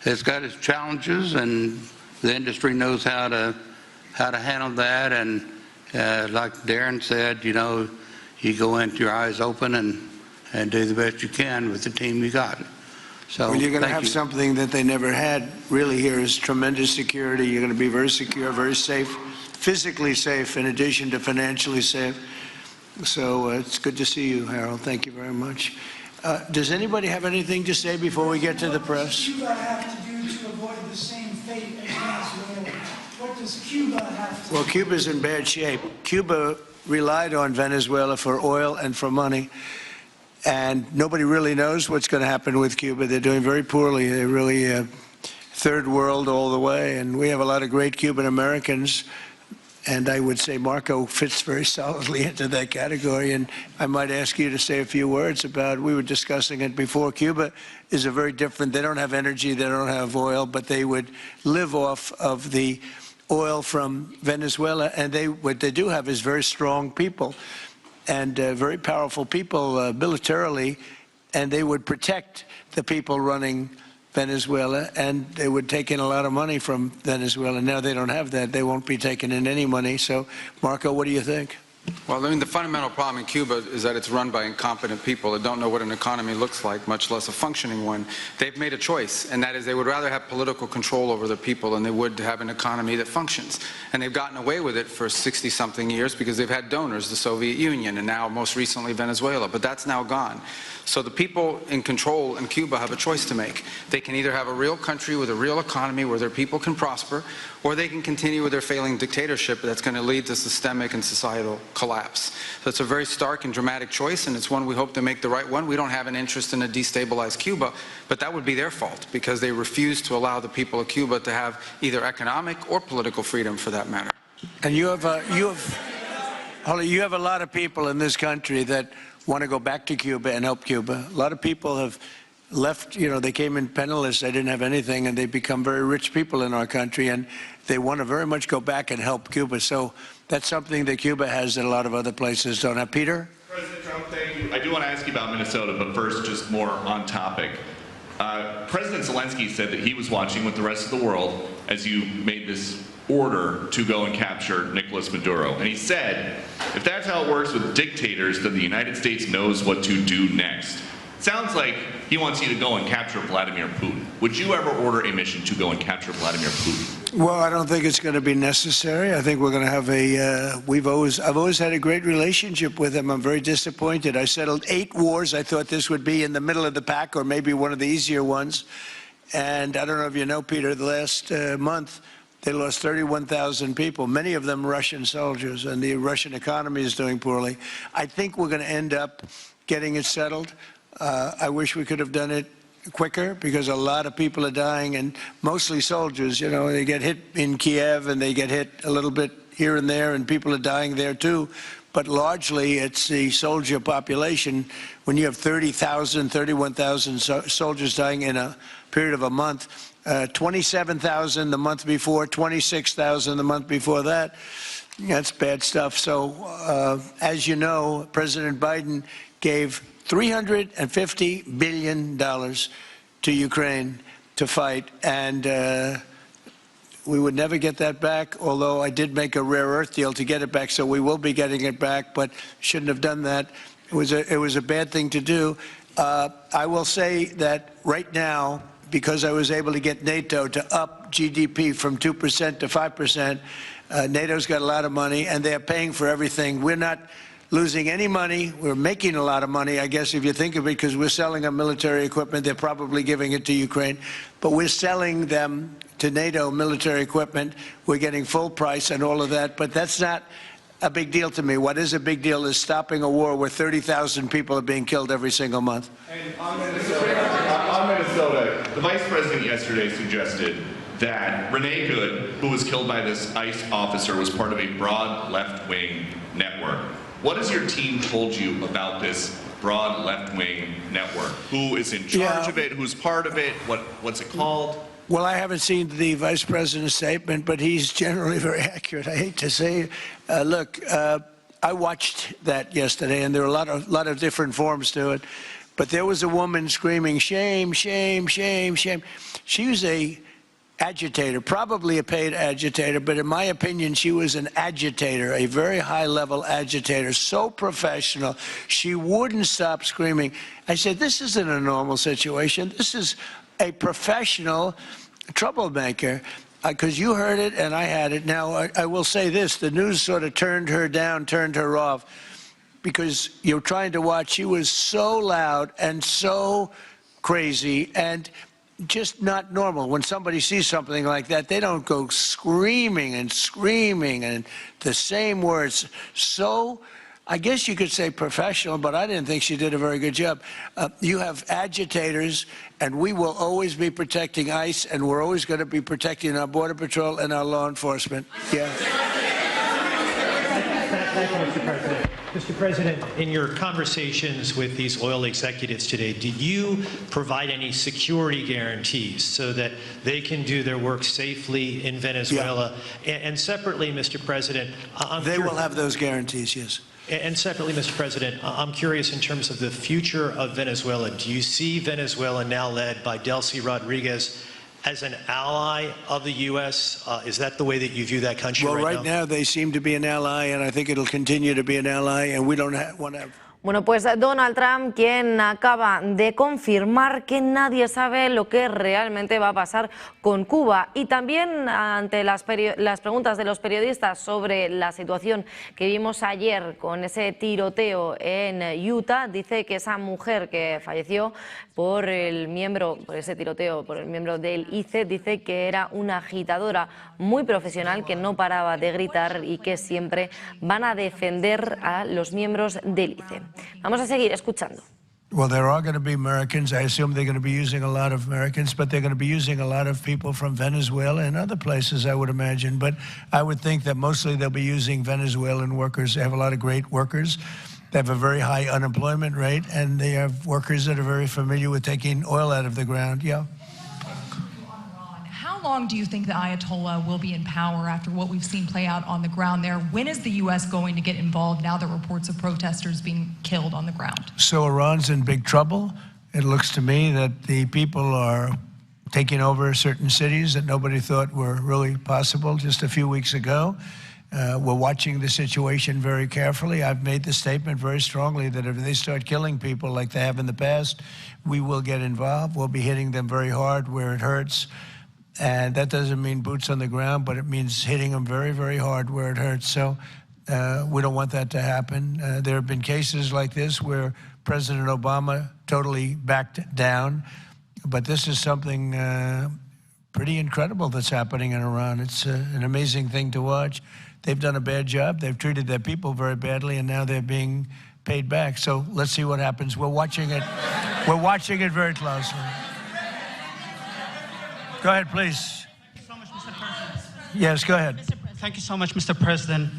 it's got its challenges, and the industry knows how to handle that. And like Darren said, you go in with your eyes open and do the best you can with the team you got. So well, you're going to have something that they never had really here is tremendous security. You're going to be very secure, very safe, physically safe in addition to financially safe. So it's good to see you, Harold. Thank you very much. Does anybody have anything to say before we get to the press? What does Cuba have to do to avoid the same fate as Venezuela? What does Cuba have to do? Well, Cuba's in bad shape. Cuba relied on Venezuela for oil and for money. And nobody really knows what's going to happen with Cuba. They're doing very poorly. They're really third world all the way. And we have a lot of great Cuban Americans. And I would say Marco fits very solidly into that category. And I might ask you to say a few words about, we were discussing it before, Cuba is a very different, they don't have energy, they don't have oil, but they would live off of the oil from Venezuela. And what they do have is very strong people. And very powerful people militarily, and they would protect the people running Venezuela, and they would take in a lot of money from Venezuela. Now they don't have that. They won't be taking in any money. So, Marco, what do you think? Well, I mean, the fundamental problem in Cuba is that it's run by incompetent people that don't know what an economy looks like, much less a functioning one. They've made a choice, and that is they would rather have political control over their people than they would have an economy that functions. And they've gotten away with it for 60-something years because they've had donors, the Soviet Union, and now most recently Venezuela, but that's now gone. So the people in control in Cuba have a choice to make. They can either have a real country with a real economy where their people can prosper, or they can continue with their failing dictatorship that's going to lead to systemic and societal collapse. So it's a very stark and dramatic choice, and it's one we hope to make the right one. We don't have an interest in a destabilized Cuba, but that would be their fault because they refuse to allow the people of Cuba to have either economic or political freedom for that matter. And you have a lot of people in this country that want to go back to Cuba and help Cuba. A lot of people have left, they came in penniless, they didn't have anything, and they've become very rich people in our country, and they want to very much go back and help Cuba. So that's something that Cuba has that a lot of other places don't have. Peter? President Trump, thank you. I do want to ask you about Minnesota, but first, just more on topic. President Zelensky said that he was watching with the rest of the world as you made this order to go and capture Nicolás Maduro. And he said, if that's how it works with dictators, then the United States knows what to do next. Sounds like he wants you to go and capture Vladímir Putin. Would you ever order a mission to go and capture Vladímir Putin? Well, I don't think it's going to be necessary. I think we're going to have I've always had a great relationship with him. I'm very disappointed. I settled 8 wars. I thought this would be in the middle of the pack or maybe one of the easier ones. And I don't know if you know, Peter, the last month, they lost 31,000 people, many of them Russian soldiers, and the Russian economy is doing poorly. I think we're going to end up getting it settled. I wish we could have done it quicker because a lot of people are dying, and mostly soldiers. They get hit in Kiev and they get hit a little bit here and there, and people are dying there too. But largely it's the soldier population. When you have 30,000, 31,000 soldiers dying in a period of a month, 27,000 the month before, 26,000 the month before that. That's bad stuff. So, as you know, President Biden gave $350 billion to Ukraine to fight, and we would never get that back, although I did make a rare earth deal to get it back, so we will be getting it back, but shouldn't have done that. It was a bad thing to do. I will say that right now, because I was able to get NATO to up GDP from 2% to 5%. NATO's got a lot of money, and they're paying for everything. We're not losing any money. We're making a lot of money, I guess, if you think of it, because we're selling them military equipment. They're probably giving it to Ukraine. But we're selling them to NATO military equipment. We're getting full price and all of that. But that's not a big deal to me. What is a big deal is stopping a war where 30,000 people are being killed every single month. And on Minnesota, the vice president yesterday suggested that Renee Good, who was killed by this ICE officer, was part of a broad left-wing network. What has your team told you about this broad left-wing network? Who is in charge of it? Who's part of it? What's it called? Well, I haven't seen the vice president's statement, but he's generally very accurate. I hate to say, look, I watched that yesterday, and there were a lot of different forms to it. But there was a woman screaming, "Shame, shame, shame, shame." She was a agitator, probably a paid agitator, but in my opinion, she was an agitator, a very high-level agitator, so professional. She wouldn't stop screaming. I said, this isn't a normal situation. This is a professional troublemaker, because you heard it and I had it. Now, I will say this, the news sort of turned her down, turned her off, because you're trying to watch. She was so loud and so crazy and just not normal. When somebody sees something like that, they don't go screaming and the same words. So, I guess you could say professional, but I didn't think she did a very good job. You have agitators, and we will always be protecting ICE, and we're always going to be protecting our Border Patrol and our law enforcement. Yeah. Thank you, Mr. President. Mr. President, in your conversations with these oil executives today, did you provide any security guarantees so that they can do their work safely in Venezuela? Yeah. And separately, Mr. President, they will have those guarantees, yes. And separately, Mr. President, I'm curious in terms of the future of Venezuela. Do you see Venezuela now led by Delcy Rodriguez as an ally of the U.S.? Is that the way that you view that country right now? Well, right now they seem to be an ally, and I think it'll continue to be an ally, and we don't want to have... Bueno, pues Donald Trump, quien acaba de confirmar que nadie sabe lo que realmente va a pasar con Cuba. Y también ante las preguntas de los periodistas sobre la situación que vimos ayer con ese tiroteo en Utah, dice que esa mujer que falleció por ese tiroteo, por el miembro del ICE, dice que era una agitadora muy profesional, que no paraba de gritar y que siempre van a defender a los miembros del ICE. Vamos a seguir escuchando. Well, there are going to be Americans. I assume they're going to be using a lot of Americans, but they're going to be using a lot of people from Venezuela and other places, I would imagine. But I would think that mostly they'll be using Venezuelan workers. They have a lot of great workers. They have a very high unemployment rate, and they have workers that are very familiar with taking oil out of the ground. Yeah. How long do you think the Ayatollah will be in power after what we've seen play out on the ground there? When is the U.S. going to get involved now that reports of protesters being killed on the ground? So Iran's in big trouble. It looks to me that the people are taking over certain cities that nobody thought were really possible just a few weeks ago. We're watching the situation very carefully. I've made the statement very strongly that if they start killing people like they have in the past, we will get involved. We'll be hitting them very hard where it hurts. And that doesn't mean boots on the ground, but it means hitting them very, very hard where it hurts. So we don't want that to happen. There have been cases like this where President Obama totally backed down. But this is something pretty incredible that's happening in Iran. It's an amazing thing to watch. They've done a bad job. They've treated their people very badly, and now they're being paid back. So let's see what happens. We're watching it. We're watching it very closely. Go ahead, please. Thank you so much, Mr. President. Yes, go ahead. Thank you so much, Mr. President.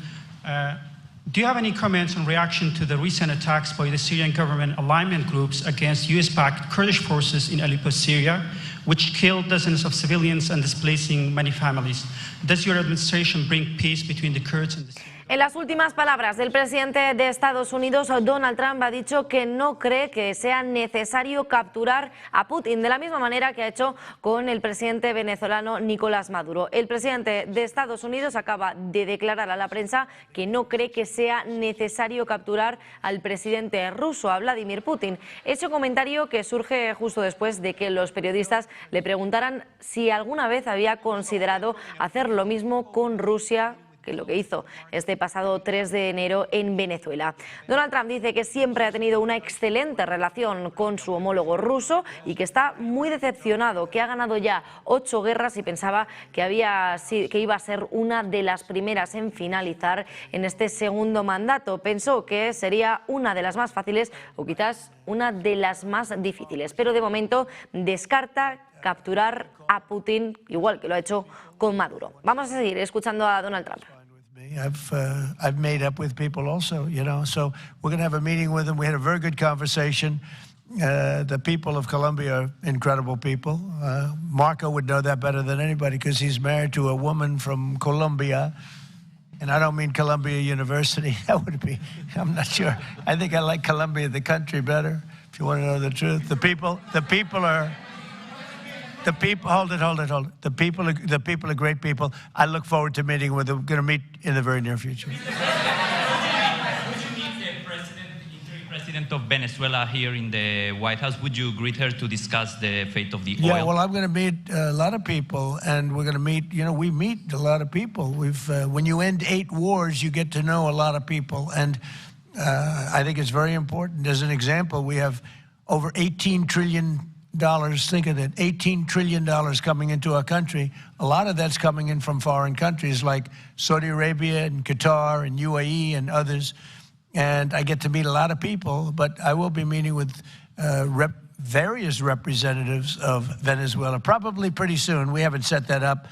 Do you have any comments in reaction to the recent attacks by the Syrian government alignment groups against US-backed Kurdish forces in Aleppo, Syria, which killed dozens of civilians and displacing many families? Does your administration bring peace between the Kurds and the Syrians? En las últimas palabras del presidente de Estados Unidos, Donald Trump ha dicho que no cree que sea necesario capturar a Putin, de la misma manera que ha hecho con el presidente venezolano Nicolás Maduro. El presidente de Estados Unidos acaba de declarar a la prensa que no cree que sea necesario capturar al presidente ruso, a Vladímir Putin. Ese comentario que surge justo después de que los periodistas le preguntaran si alguna vez había considerado hacer lo mismo con Rusia que lo que hizo este pasado 3 de enero en Venezuela. Donald Trump dice que siempre ha tenido una excelente relación con su homólogo ruso y que está muy decepcionado, que ha ganado ya 8 guerras y pensaba que iba a ser una de las primeras en finalizar en este segundo mandato. Pensó que sería una de las más fáciles o quizás una de las más difíciles, pero de momento descarta capturar a Putin, igual que lo ha hecho con Maduro. Vamos a seguir escuchando a Donald Trump. I've made up with people also, you know, so we're going to have a meeting with them. We had a very good conversation. The people of Colombia are incredible people. Marco would know that better than anybody because he's married to a woman from Colombia. And I don't mean Columbia University. That would be, I'm not sure. I think I like Colombia, the country, better, if you want to know the truth. The people are... hold it. The people are great people. I look forward to meeting with them. We're going to meet in the very near future. Would you meet the president of Venezuela here in the White House? Would you greet her to discuss the fate of the oil? Yeah, well, I'm going to meet a lot of people, and we're going to meet, you know, we meet a lot of people. When you end 8 wars, you get to know a lot of people, and I think it's very important. As an example, we have over $18 trillion. Think of that, $18 trillion coming into our country. A lot of that's coming in from foreign countries like Saudi Arabia and Qatar and UAE and others. And I get to meet a lot of people, but I will be meeting with various representatives of Venezuela, probably pretty soon. We haven't set that up.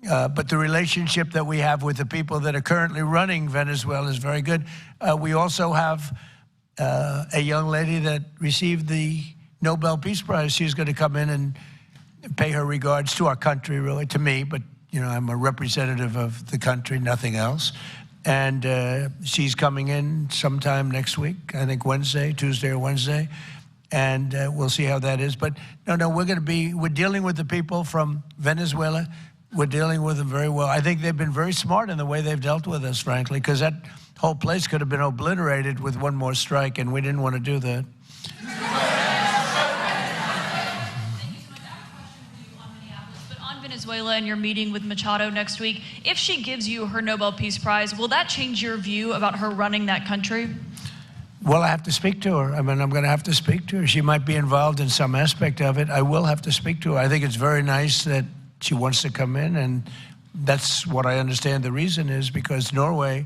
But the relationship that we have with the people that are currently running Venezuela is very good. We also have a young lady that received the Nobel Peace Prize. She's going to come in and pay her regards to our country, really, to me, but, you know, I'm a representative of the country, nothing else. And she's coming in sometime next week, I think Tuesday or Wednesday, and we'll see how that is. But no, we're dealing with the people from Venezuela. We're dealing with them very well. I think they've been very smart in the way they've dealt with us, frankly, because that whole place could have been obliterated with one more strike, and we didn't want to do that. Venezuela and your meeting with Machado next week, if she gives you her Nobel Peace Prize, will that change your view about her running that country? Well, I have to speak to her. I mean, I'm going to have to speak to her. She might be involved in some aspect of it. I will have to speak to her. I think it's very nice that she wants to come in, and that's what I understand the reason is, because Norway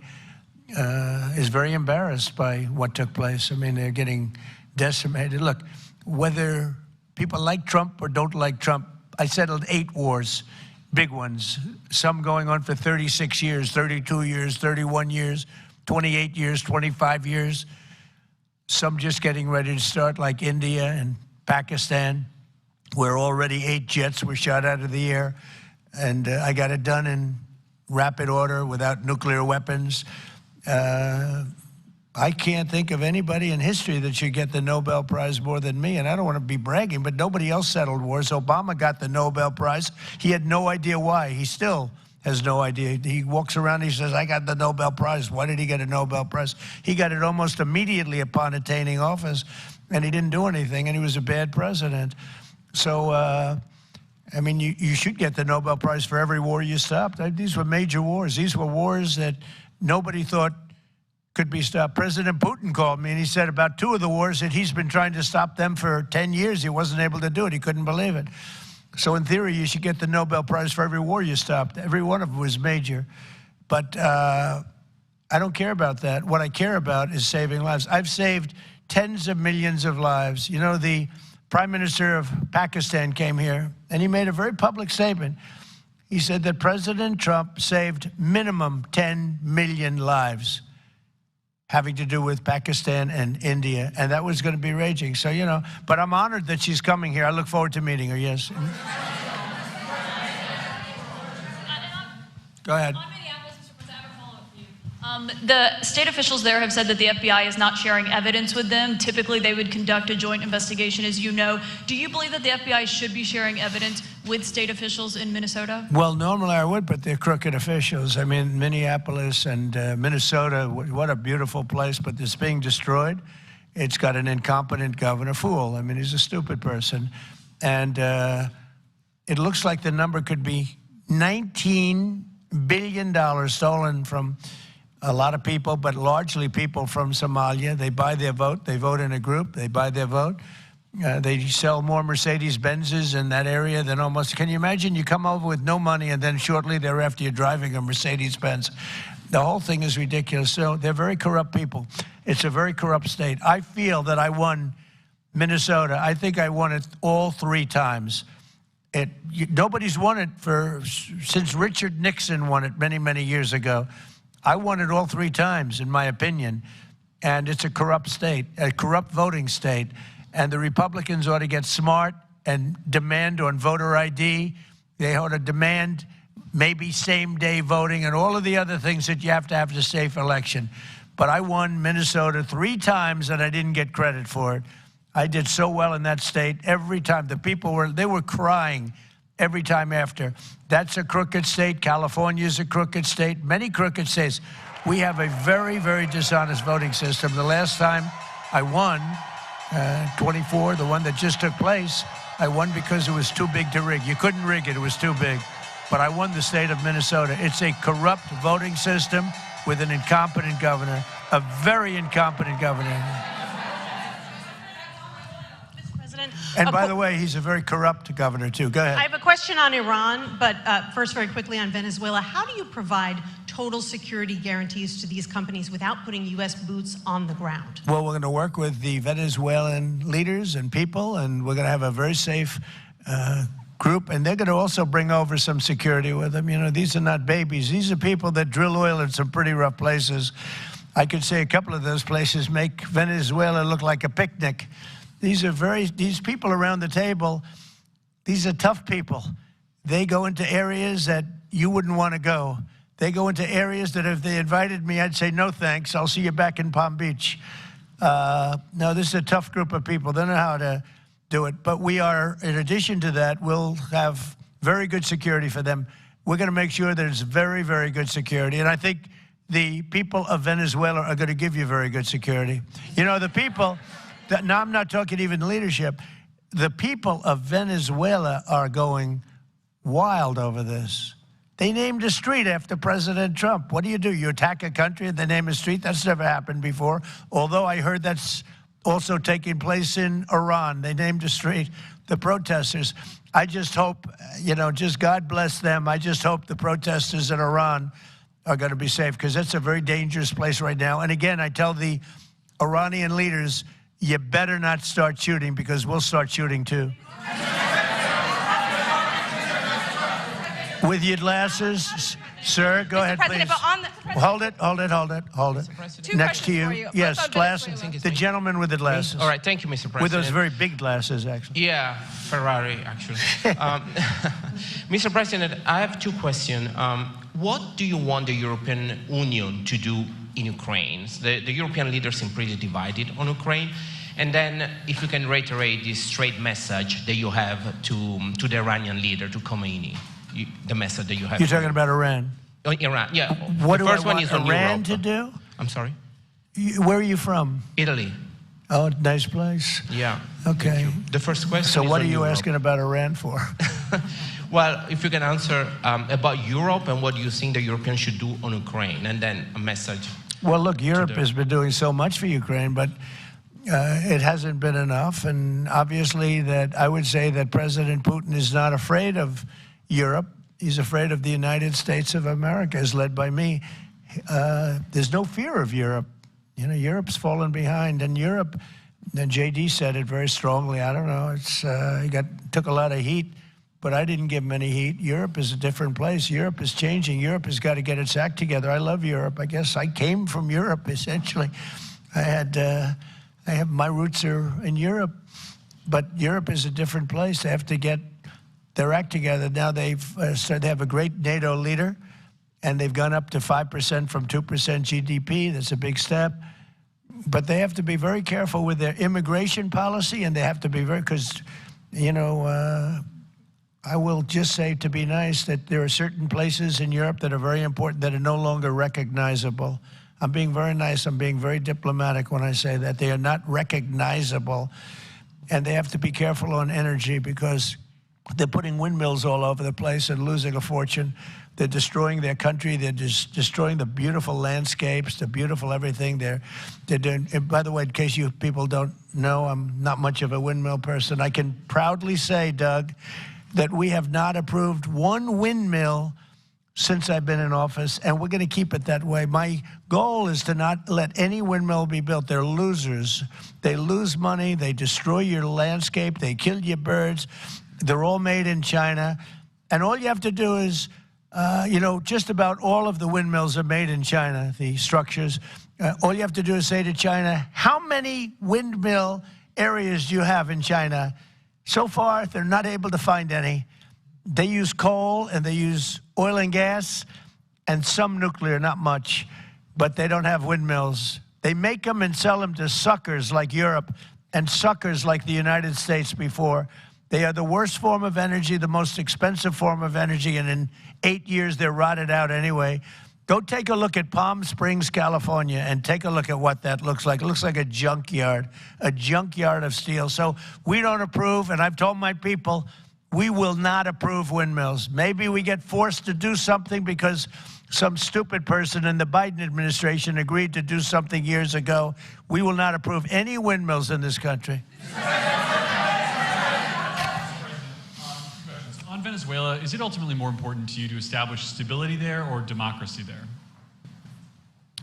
is very embarrassed by what took place. I mean, they're getting decimated. Look, whether people like Trump or don't like Trump, I settled 8 wars, big ones, some going on for 36 years, 32 years, 31 years, 28 years, 25 years, some just getting ready to start, like India and Pakistan, where already 8 jets were shot out of the air, and I got it done in rapid order without nuclear weapons. I can't think of anybody in history that should get the Nobel Prize more than me, and I don't want to be bragging, but nobody else settled wars. Obama got the Nobel Prize. He had no idea why. He still has no idea. He walks around, he says, I got the Nobel Prize. Why did he get a Nobel Prize? He got it almost immediately upon attaining office, and he didn't do anything, and he was a bad president. So, I mean, you should get the Nobel Prize for every war you stopped. These were major wars. These were wars that nobody thought could be stopped. President Putin called me, and he said about 2 of the wars that he's been trying to stop them for 10 years. He wasn't able to do it. He couldn't believe it. So in theory, you should get the Nobel Prize for every war you stopped. Every one of them was major. But I don't care about that. What I care about is saving lives. I've saved tens of millions of lives. You know, the Prime Minister of Pakistan came here, and he made a very public statement. He said that President Trump saved minimum 10 million lives having to do with Pakistan and India, and that was going to be raging. So, you know, but I'm honored that she's coming here. I look forward to meeting her, yes. Go ahead. The state officials there have said that the FBI is not sharing evidence with them. Typically, they would conduct a joint investigation, as you know. Do you believe that the FBI should be sharing evidence with state officials in Minnesota? Well, normally I would, but they're crooked officials. I mean, Minneapolis and Minnesota, what a beautiful place, but it's being destroyed. It's got an incompetent governor, fool. I mean, he's a stupid person. And it looks like the number could be 19 billion stolen from a lot of people, but largely people from Somalia. They buy their vote. They vote in a group. They buy their vote. They sell more Mercedes-Benzes in that area than almost. Can you imagine you come over with no money and then shortly thereafter you're driving a Mercedes-Benz? The whole thing is ridiculous. So they're very corrupt people. It's a very corrupt state. I feel that I won Minnesota. I think I won it all 3 times. Nobody's won it since Richard Nixon won it many, many years ago. I won it all 3 times, in my opinion. And it's a corrupt state, a corrupt voting state. And the Republicans ought to get smart and demand on voter ID. They ought to demand maybe same-day voting and all of the other things that you have to have a safe election. But I won Minnesota 3 times, and I didn't get credit for it. I did so well in that state every time. The people were crying every time after. That's a crooked state. California is a crooked state. Many crooked states. We have a very, very dishonest voting system. The last time I won, 24, the one that just took place, I won because it was too big to rig. You couldn't rig it. It was too big. But I won the state of Minnesota. It's a corrupt voting system with an incompetent governor, a very incompetent governor. And by the way, he's a very corrupt governor, too. Go ahead. I have a question on Iran, but first, very quickly on Venezuela. How do you provide total security guarantees to these companies without putting U.S. boots on the ground? Well, we're going to work with the Venezuelan leaders and people, and we're going to have a very safe group, and they're going to also bring over some security with them. You know, these are not babies. These are people that drill oil in some pretty rough places. I could say a couple of those places make Venezuela look like a picnic. These people around the table, these are tough people. They go into areas that you wouldn't want to go. They go into areas that if they invited me, I'd say, no thanks, I'll see you back in Palm Beach. No, this is a tough group of people. They know how to do it. But we are, in addition to that, we'll have very good security for them. We're going to make sure there's very, very good security. And I think the people of Venezuela are going to give you very good security. You know, the people... Now, I'm not talking even leadership. The people of Venezuela are going wild over this. They named a street after President Trump. What do? You attack a country and they name a street? That's never happened before. Although I heard that's also taking place in Iran. They named a street. The protesters. I just hope, you know, just God bless them. I just hope the protesters in Iran are going to be safe, because that's a very dangerous place right now. And again, I tell the Iranian leaders, you better not start shooting, because we'll start shooting too. With your glasses, sir, go ahead, please. Hold it. Next to you. Yes, glasses. The gentleman with the glasses. All right, thank you, Mr. President. With those very big glasses, actually. Yeah, Ferrari, actually. Mr. President, I have 2 questions. What do you want the European Union to do in Ukraine? The European leaders seem pretty divided on Ukraine. And then, if you can reiterate this straight message that you have to the Iranian leader, to Khomeini, the message that you have. You're talking about Iran? Oh, Iran, yeah. What the do first I want one is on Iran Europe. to do? I'm sorry? Where are you from? Italy. Oh, nice place. Yeah. Okay. The first question So is what on are you Europe. asking about Iran for? Well, if you can answer about Europe and what you think the Europeans should do on Ukraine, and then a message. Well, look, Europe has been doing so much for Ukraine, but it hasn't been enough. And obviously that I would say that President Putin is not afraid of Europe. He's afraid of the United States of America, as led by me. There's no fear of Europe. You know, Europe's fallen behind. And Europe, and J.D. said it very strongly, I don't know, he took a lot of heat, but I didn't give him any heat. Europe is a different place. Europe is changing. Europe has got to get its act together. I love Europe. I guess I came from Europe, essentially. My roots are in Europe, but Europe is a different place. They have to get their act together. Now they have a great NATO leader, and they've gone up to 5% from 2% GDP. That's a big step. But they have to be very careful with their immigration policy, and they have to be because, you know, I will just say, to be nice, that there are certain places in Europe that are very important that are no longer recognizable. I'm being very nice. I'm being very diplomatic when I say that. They are not recognizable. And they have to be careful on energy, because they're putting windmills all over the place and losing a fortune. They're destroying their country. They're just destroying the beautiful landscapes, the beautiful everything. They're doing, and by the way, in case you people don't know, I'm not much of a windmill person. I can proudly say, Doug, that we have not approved one windmill since I've been in office, and we're going to keep it that way. My goal is to not let any windmill be built. They're losers. They lose money. They destroy your landscape. They kill your birds. They're all made in China. And all you have to do is, you know, just about all of the windmills are made in China, the structures. All you have to do is say to China, how many windmill areas do you have in China? So far, they're not able to find any. They use coal and they use oil and gas and some nuclear, not much, but they don't have windmills. They make them and sell them to suckers like Europe and suckers like the United States before. They are the worst form of energy, the most expensive form of energy, and in 8 years they're rotted out anyway. Go take a look at Palm Springs, California, and take a look at what that looks like. It looks like a junkyard of steel. So we don't approve, and I've told my people, we will not approve windmills. Maybe we get forced to do something because some stupid person in the Biden administration agreed to do something years ago. We will not approve any windmills in this country. On Venezuela, is it ultimately more important to you to establish stability there or democracy there?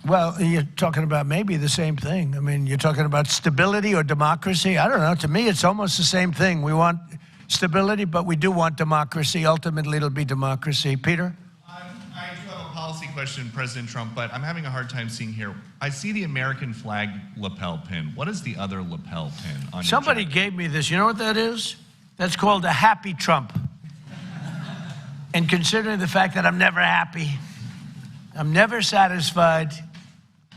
Well, you're talking about maybe the same thing. I mean, you're talking about stability or democracy. I don't know. To me, it's almost the same thing. We want stability, but we do want democracy. Ultimately, it'll be democracy. Peter? I do have a policy question, President Trump, but I'm having a hard time seeing here. I see the American flag lapel pin. What is the other lapel pin on Somebody gave me this. You know what that is? That's called a happy Trump. And considering the fact that I'm never happy, I'm never satisfied,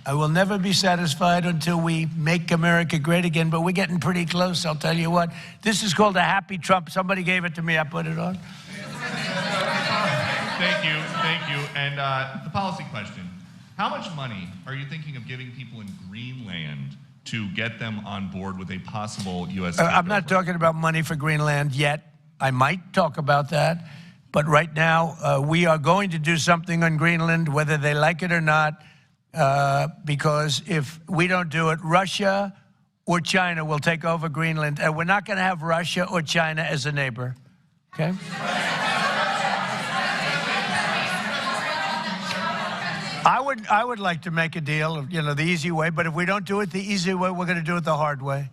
I will never be satisfied until we make America great again, but we're getting pretty close, I'll tell you what. This is called a happy Trump. Somebody gave it to me, I put it on. Thank you, thank you. And the policy question. How much money are you thinking of giving people in Greenland to get them on board with a possible U.S. I'm not talking about money for Greenland yet. I might talk about that. But right now, we are going to do something on Greenland, whether they like it or not, because if we don't do it, Russia or China will take over Greenland, and we're not going to have Russia or China as a neighbor, okay? I would like to make a deal, you know, the easy way, but if we don't do it the easy way, we're going to do it the hard way.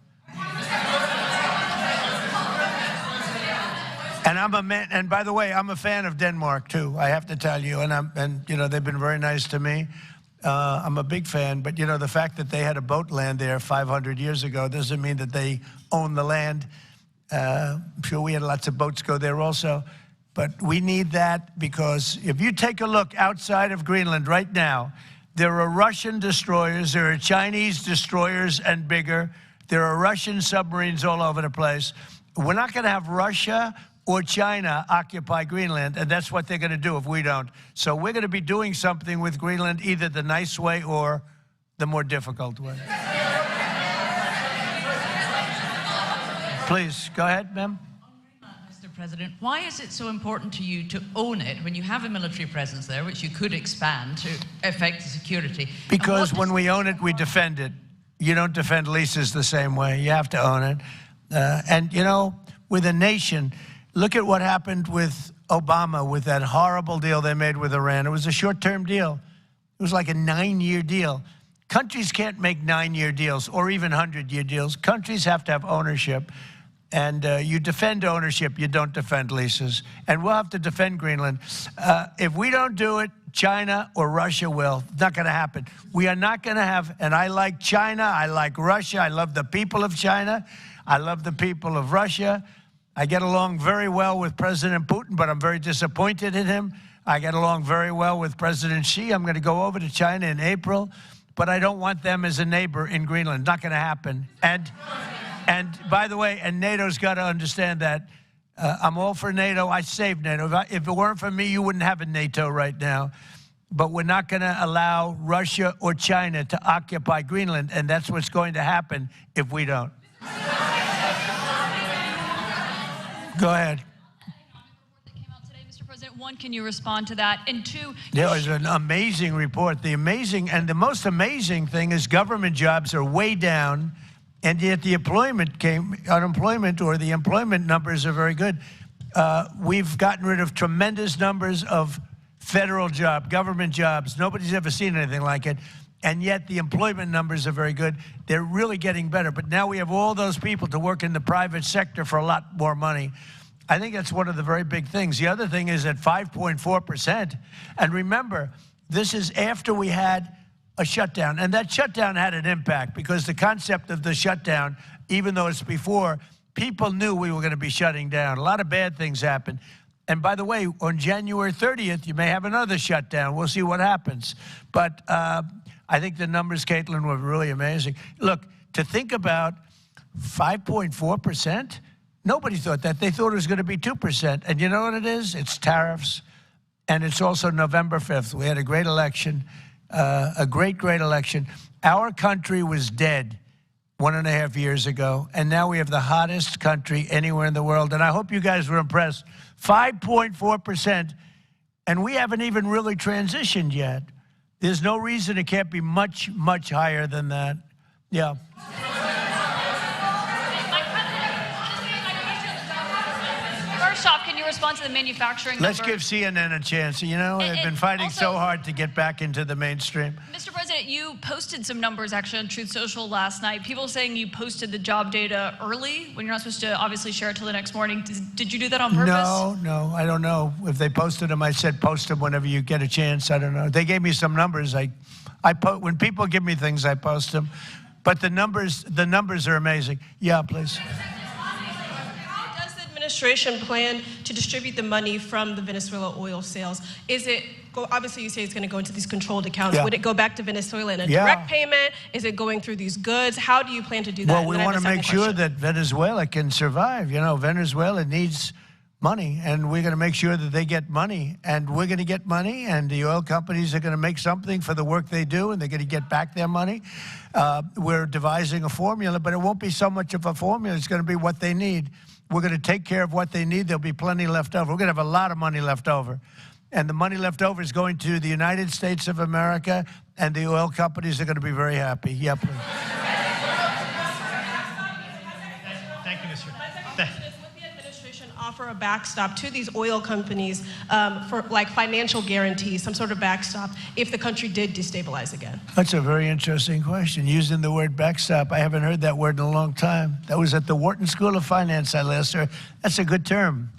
And I'm a man, and by the way, I'm a fan of Denmark too, I have to tell you, and you know, they've been very nice to me. I'm a big fan, but you know, the fact that they had a boat land there 500 years ago doesn't mean that they own the land. I'm sure we had lots of boats go there also, but we need that because if you take a look outside of Greenland right now, there are Russian destroyers, there are Chinese destroyers and bigger, there are Russian submarines all over the place. We're not going to have Russia or China occupy Greenland, and that's what they're going to do if we don't. So we're going to be doing something with Greenland, either the nice way or the more difficult way. Please, go ahead, ma'am. Mr. President, why is it so important to you to own it when you have a military presence there, which you could expand to affect security? Because when we own it, we defend it. You don't defend leases the same way. You have to own it. And, you know, with a nation, look at what happened with Obama, with that horrible deal they made with Iran. It was a short-term deal. It was like a 9-year deal. Countries can't make 9-year deals or even 100-year deals. Countries have to have ownership. And you defend ownership, you don't defend leases. And we'll have to defend Greenland. If we don't do it, China or Russia will. It's not going to happen. We are not going to have, and I like China, I like Russia, I love the people of China, I love the people of Russia. I get along very well with President Putin, but I'm very disappointed in him. I get along very well with President Xi. I'm going to go over to China in April, but I don't want them as a neighbor in Greenland. Not going to happen. And by the way, and NATO's got to understand that. I'm all for NATO. I saved NATO. If it weren't for me, you wouldn't have a NATO right now. But we're not going to allow Russia or China to occupy Greenland, and that's what's going to happen if we don't. Go ahead. One, can you respond to that? And two, there was an amazing report. The most amazing thing is government jobs are way down, and yet the unemployment or the employment numbers are very good. We've gotten rid of tremendous numbers of federal government jobs. Nobody's ever seen anything like it. And yet the employment numbers are very good. They're really getting better. But now we have all those people to work in the private sector for a lot more money. I think that's one of the very big things. The other thing is at 5.4%. And remember, this is after we had a shutdown. And that shutdown had an impact because the concept of the shutdown, even though it's before, people knew we were going to be shutting down. A lot of bad things happened. And by the way, on January 30th, you may have another shutdown. We'll see what happens. But I think the numbers, Caitlin, were really amazing. Look, to think about 5.4%, nobody thought that. They thought it was going to be 2%. And you know what it is? It's tariffs. And it's also November 5th. We had a great election, a great election. Our country was dead 1.5 years ago, and now we have the hottest country anywhere in the world. And I hope you guys were impressed. 5.4%, and we haven't even really transitioned yet. There's no reason it can't be much, much higher than that. Yeah. First off, can you respond to the manufacturing number? Let's give CNN a chance. You know, they've been fighting so hard to get back into the mainstream. Mr. President, you posted some numbers actually on Truth Social last night. People saying you posted the job data early when you're not supposed to obviously share it till the next morning. Did you do that on purpose? No, I don't know. If they posted them, I said post them whenever you get a chance. I don't know. They gave me some numbers. When people give me things, I post them. But the numbers are amazing. Yeah, please. Administration plan to distribute the money from the Venezuela oil sales? Is it, obviously you say it's going to go into these controlled accounts. Yeah. Would it go back to Venezuela in a direct payment? Is it going through these goods? How do you plan to do that? Well, we want to make sure that Venezuela can survive. You know, Venezuela needs money, and we're going to make sure that they get money. And we're going to get money, and the oil companies are going to make something for the work they do, and they're going to get back their money. We're devising a formula, but it won't be so much of a formula. It's going to be what they need. We're going to take care of what they need. There'll be plenty left over. We're going to have a lot of money left over. And the money left over is going to the United States of America, and the oil companies are going to be very happy. Yeah, please. Thank you, Mr. President. Would the administration offer a backstop to these oil companies for like financial guarantees, some sort of backstop, if the country did destabilize again? That's a very interesting question. Using the word backstop, I haven't heard that word in a long time. That was at the Wharton School of Finance I last heard. That's a good term.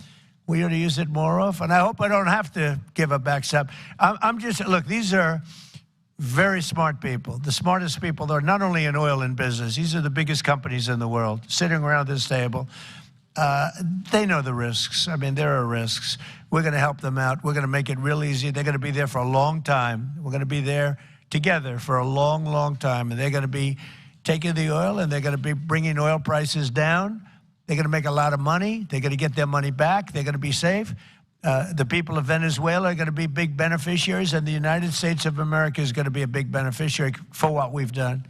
We ought to use it more often. I hope I don't have to give a backstop. Look, these are very smart people, the smartest people. They're not only in oil and business. These are the biggest companies in the world sitting around this table. They know the risks. I mean, there are risks. We're going to help them out. We're going to make it real easy. They're going to be there for a long time. We're going to be there together for a long, long time. And they're going to be taking the oil, and they're going to be bringing oil prices down. They're going to make a lot of money. They're going to get their money back. They're going to be safe. The people of Venezuela are going to be big beneficiaries, and the United States of America is going to be a big beneficiary for what we've done.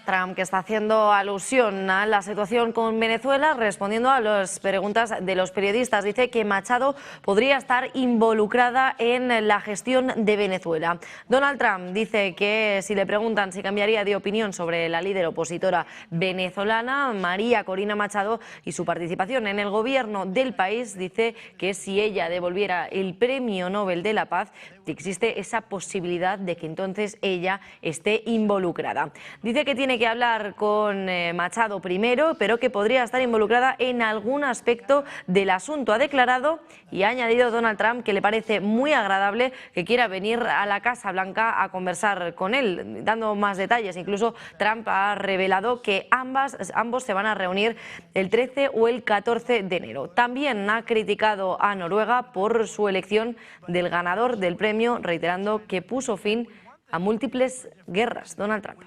Trump, que está haciendo alusión a la situación con Venezuela, respondiendo a las preguntas de los periodistas. Dice que Machado podría estar involucrada en la gestión de Venezuela. Donald Trump dice que si le preguntan si cambiaría de opinión sobre la líder opositora venezolana, María Corina Machado, y su participación en el gobierno del país, dice que si ella devolviera el Premio Nobel de la Paz, existe esa posibilidad de que entonces ella esté involucrada. Dice que tiene que hablar con Machado primero, pero que podría estar involucrada en algún aspecto del asunto. Ha declarado y ha añadido Donald Trump que le parece muy agradable que quiera venir a la Casa Blanca a conversar con él, dando más detalles. Incluso Trump ha revelado que ambos se van a reunir el 13 o el 14 de enero. También ha criticado a Noruega por su elección del ganador del premio, reiterando que puso fin a múltiples guerras. Donald Trump.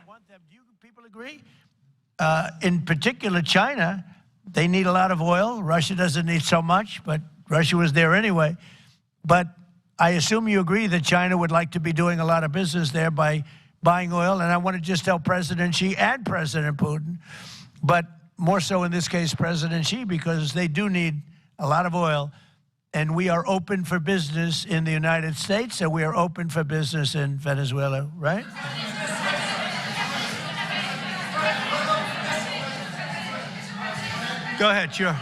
In particular, China, they need a lot of oil. Russia doesn't need so much, but Russia was there anyway. But I assume you agree that China would like to be doing a lot of business there by buying oil. And I want to just tell President Xi and President Putin, but more so in this case, President Xi, because they do need a lot of oil. and we are open for business in the United States, and we are open for business in Venezuela, right? Go ahead, sure.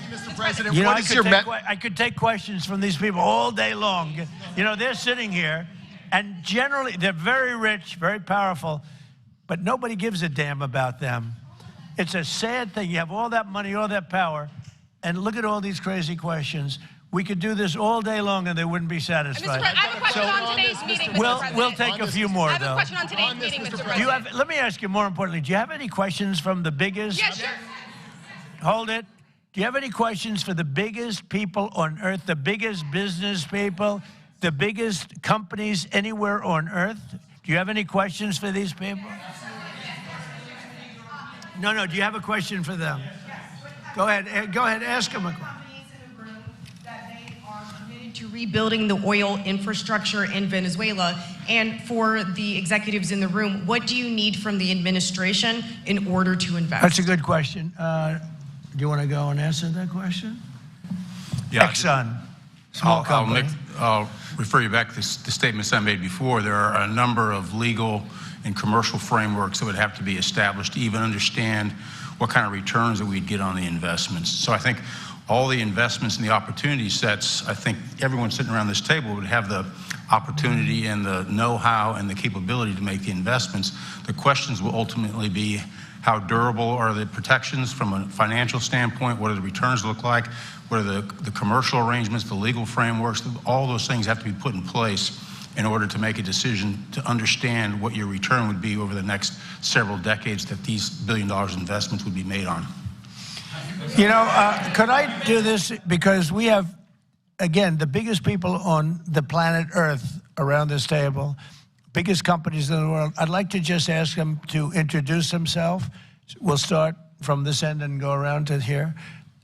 Mr. President, You know, what is your I could take questions from these people all day long. You know, they're sitting here, and generally, they're very rich, very powerful, but nobody gives a damn about them. It's a sad thing. You have all that money, all that power, and look at all these crazy questions. We could do this all day long, and they wouldn't be satisfied. I have a question on today's meeting, Mr. President. We'll take a few more, I have though. a question on today's meeting, Mr. President. Let me ask you, more importantly, do you have any questions from the biggest? Yes, sure. Hold it. Do you have any questions for the biggest people on earth, the biggest business people, the biggest companies anywhere on earth? Do you have any questions for these people? No, do you have a question for them? Go ahead, ask them a question. To rebuilding the oil infrastructure in Venezuela, and for the executives in the room, what do you need from the administration in order to invest? That's a good question. Do you want to go and answer that question? Yeah, Exxon, small company. I'll refer you back to the statements I made before. There are a number of legal and commercial frameworks that would have to be established to even understand what kind of returns that we'd get on the investments. So I think all the investments and the opportunity sets, I think everyone sitting around this table would have the opportunity and the know-how and the capability to make the investments. The questions will ultimately be, how durable are the protections from a financial standpoint? What do the returns look like? What are the commercial arrangements, the legal frameworks? All those things have to be put in place in order to make a decision to understand what your return would be over the next several decades that these $1 billion investments would be made on. You know, could I do this? Because we have, again, the biggest people on the planet Earth around this table, biggest companies in the world. I'd like to just ask them to introduce themselves. We'll start from this end and go around to here.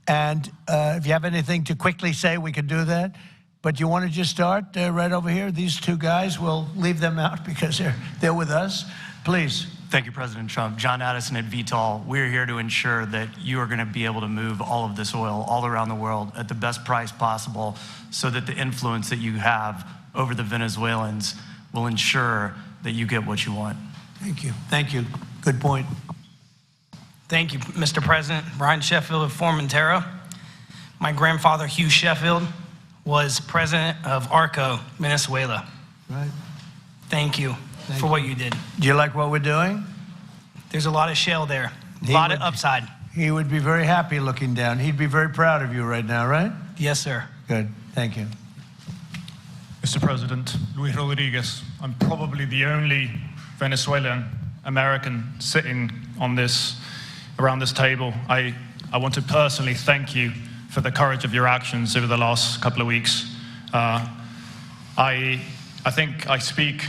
And if you have anything to quickly say, we could do that. But you want to just start right over here? These two guys, we'll leave them out because they're with us. Please. Thank you, President Trump. John Addison at VTOL. We're here to ensure that you are going to be able to move all of this oil all around the world at the best price possible so that the influence that you have over the Venezuelans will ensure that you get what you want. Thank you. Thank you. Good point. Thank you, Mr. President. Brian Sheffield of Formentera. My grandfather, Hugh Sheffield, was president of ARCO, Venezuela. Right. Thank you for what you did. Do you like what we're doing? There's a lot of shale there, a lot of upside. He would be very happy looking down. He'd be very proud of you right now, right? Yes, sir. Good. Thank you. Mr. President, Luis Rodriguez. I'm probably the only Venezuelan American sitting on around this table. I want to personally thank you for the courage of your actions over the last couple of weeks. I think I speak,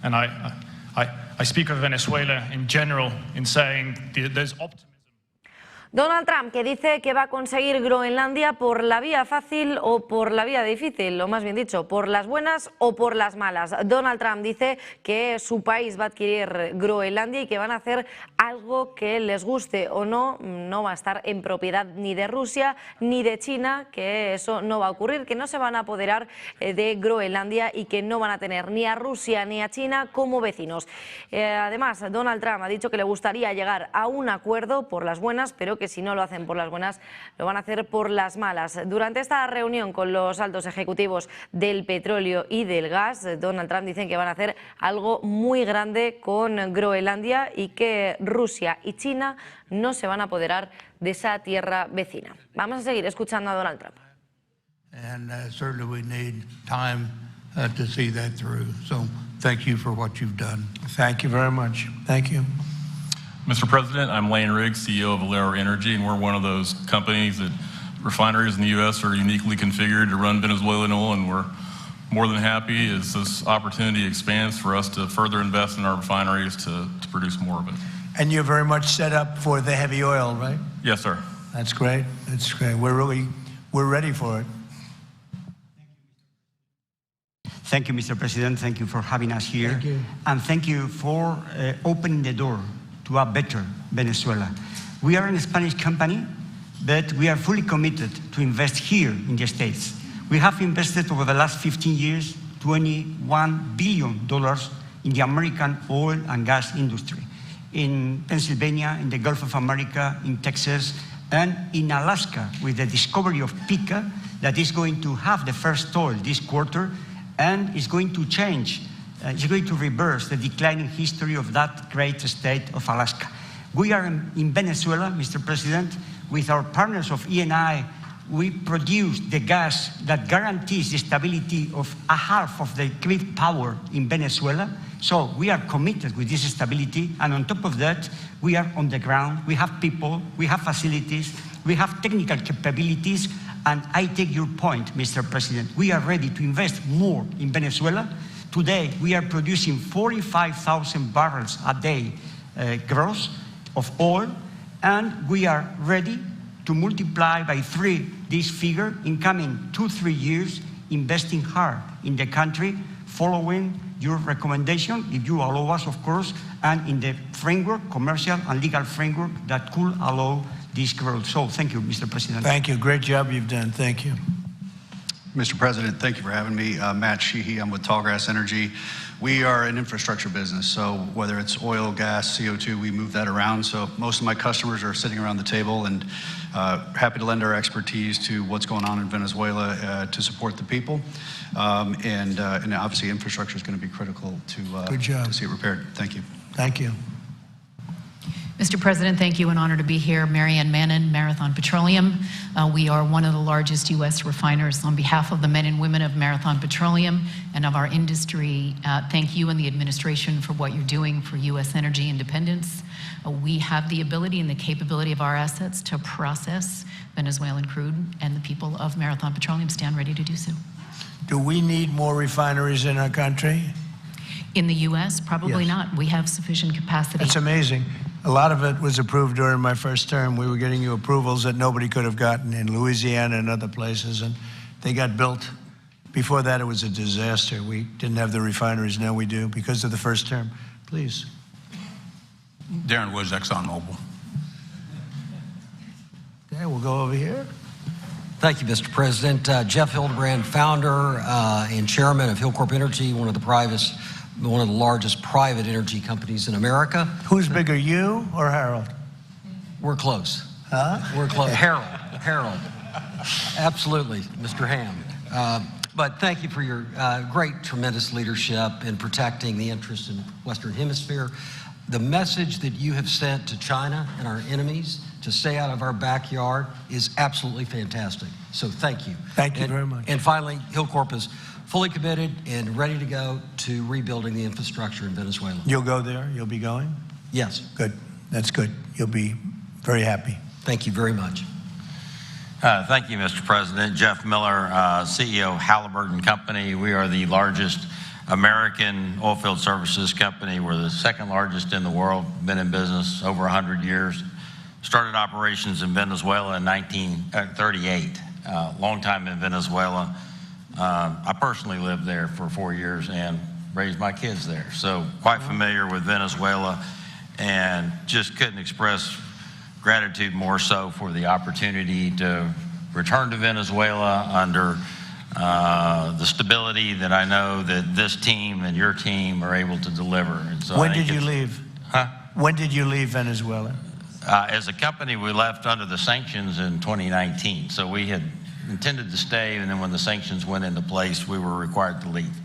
and I speak of Venezuela in general in saying there's optimism. Donald Trump, que dice que va a conseguir Groenlandia por la vía fácil o por la vía difícil, o más bien dicho, por las buenas o por las malas. Donald Trump dice que su país va a adquirir Groenlandia y que van a hacer algo que les guste o no, no va a estar en propiedad ni de Rusia ni de China, que eso no va a ocurrir, que no se van a apoderar de Groenlandia y que no van a tener ni a Rusia ni a China como vecinos. Además, Donald Trump ha dicho que le gustaría llegar a un acuerdo por las buenas, pero que si no lo hacen por las buenas, lo van a hacer por las malas. Durante esta reunión con los altos ejecutivos del petróleo y del gas, Donald Trump dice que van a hacer algo muy grande con Groenlandia y que Rusia y China no se van a apoderar de esa tierra vecina. Vamos a seguir escuchando a Donald Trump. And certainly we need time to see that through. So thank you for what you've done. Thank you very much. Thank you. Mr. President, I'm Lane Riggs, CEO of Valero Energy, and we're one of those companies that refineries in the U.S. are uniquely configured to run Venezuelan oil, and we're more than happy as this opportunity expands for us to further invest in our refineries to produce more of it. And you're very much set up for the heavy oil, right? Yes, sir. That's great. That's great. We're ready for it. Thank you, Mr. President. Thank you for having us here. Thank you. And thank you for opening the door to a better Venezuela. We are a Spanish company, but we are fully committed to invest here in the States. We have invested over the last 15 years $21 billion in the American oil and gas industry, in Pennsylvania, in the Gulf of America, in Texas, and in Alaska with the discovery of Pika that is going to have the first oil this quarter and is going to change, is going to reverse the declining history of that great state of Alaska. We are in Venezuela, Mr. President, with our partners of ENI. We produce the gas that guarantees the stability of a half of the grid power in Venezuela. So we are committed with this stability, and on top of that, we are on the ground. We have people, we have facilities, we have technical capabilities, and I take your point, Mr. President. We are ready to invest more in Venezuela. Today, we are producing 45,000 barrels a day gross of oil, and we are ready to multiply by 3 this figure in coming 2-3 years, investing hard in the country, following your recommendation, if you allow us, of course, and in the framework, commercial and legal framework that could allow this growth. So thank you, Mr. President. Thank you. Great job you've done. Thank you. Mr. President, thank you for having me. Matt Sheehy, I'm with Tallgrass Energy. We are an infrastructure business, so whether it's oil, gas, CO2, we move that around. So most of my customers are sitting around the table and happy to lend our expertise to what's going on in Venezuela to support the people. And obviously infrastructure is going to be critical to see it repaired. Thank you. Thank you. Mr. President, thank you. An honor to be here. Marianne Mannon, Marathon Petroleum. We are one of the largest U.S. refiners. On behalf of the men and women of Marathon Petroleum and of our industry, thank you and the administration for what you're doing for U.S. energy independence. We have the ability and the capability of our assets to process Venezuelan crude, and the people of Marathon Petroleum stand ready to do so. Do we need more refineries in our country? In the U.S., probably Yes. not. We have sufficient capacity. That's amazing. A lot of it was approved during my first term. We were getting you approvals that nobody could have gotten in Louisiana and other places, and they got built. Before that, it was a disaster. We didn't have the refineries. Now we do because of the first term. Please. Darren Woods, ExxonMobil. Okay, we'll go over here. Thank you, Mr. President. Jeff Hildebrand, founder and chairman of Hillcorp Energy, one of the largest private energy companies in America. Who's bigger, you or Harold? We're close. Huh? We're close. Harold. Absolutely, Mr. Ham. But thank you for your great, tremendous leadership in protecting the interests in the Western Hemisphere. The message that you have sent to China and our enemies to stay out of our backyard is absolutely fantastic. So thank you. Thank you very much. And finally, Hillcorp is fully committed and ready to go to rebuilding the infrastructure in Venezuela. You'll go there? You'll be going? Yes. Good. That's good. You'll be very happy. Thank you very much. Thank you, Mr. President. Jeff Miller, CEO Halliburton Company. We are the largest American oilfield services company. We're the second largest in the world, been in business over 100 years. Started operations in Venezuela in 1938, long time in Venezuela. I personally lived there for 4 years and raised my kids there. So quite familiar with Venezuela, and just couldn't express gratitude more so for the opportunity to return to Venezuela under the stability that I know that this team and your team are able to deliver. And so When did you leave? Huh? When did you leave Venezuela? As a company, we left under the sanctions in 2019. So we had intended to stay, and then when the sanctions went into place, we were required to leave.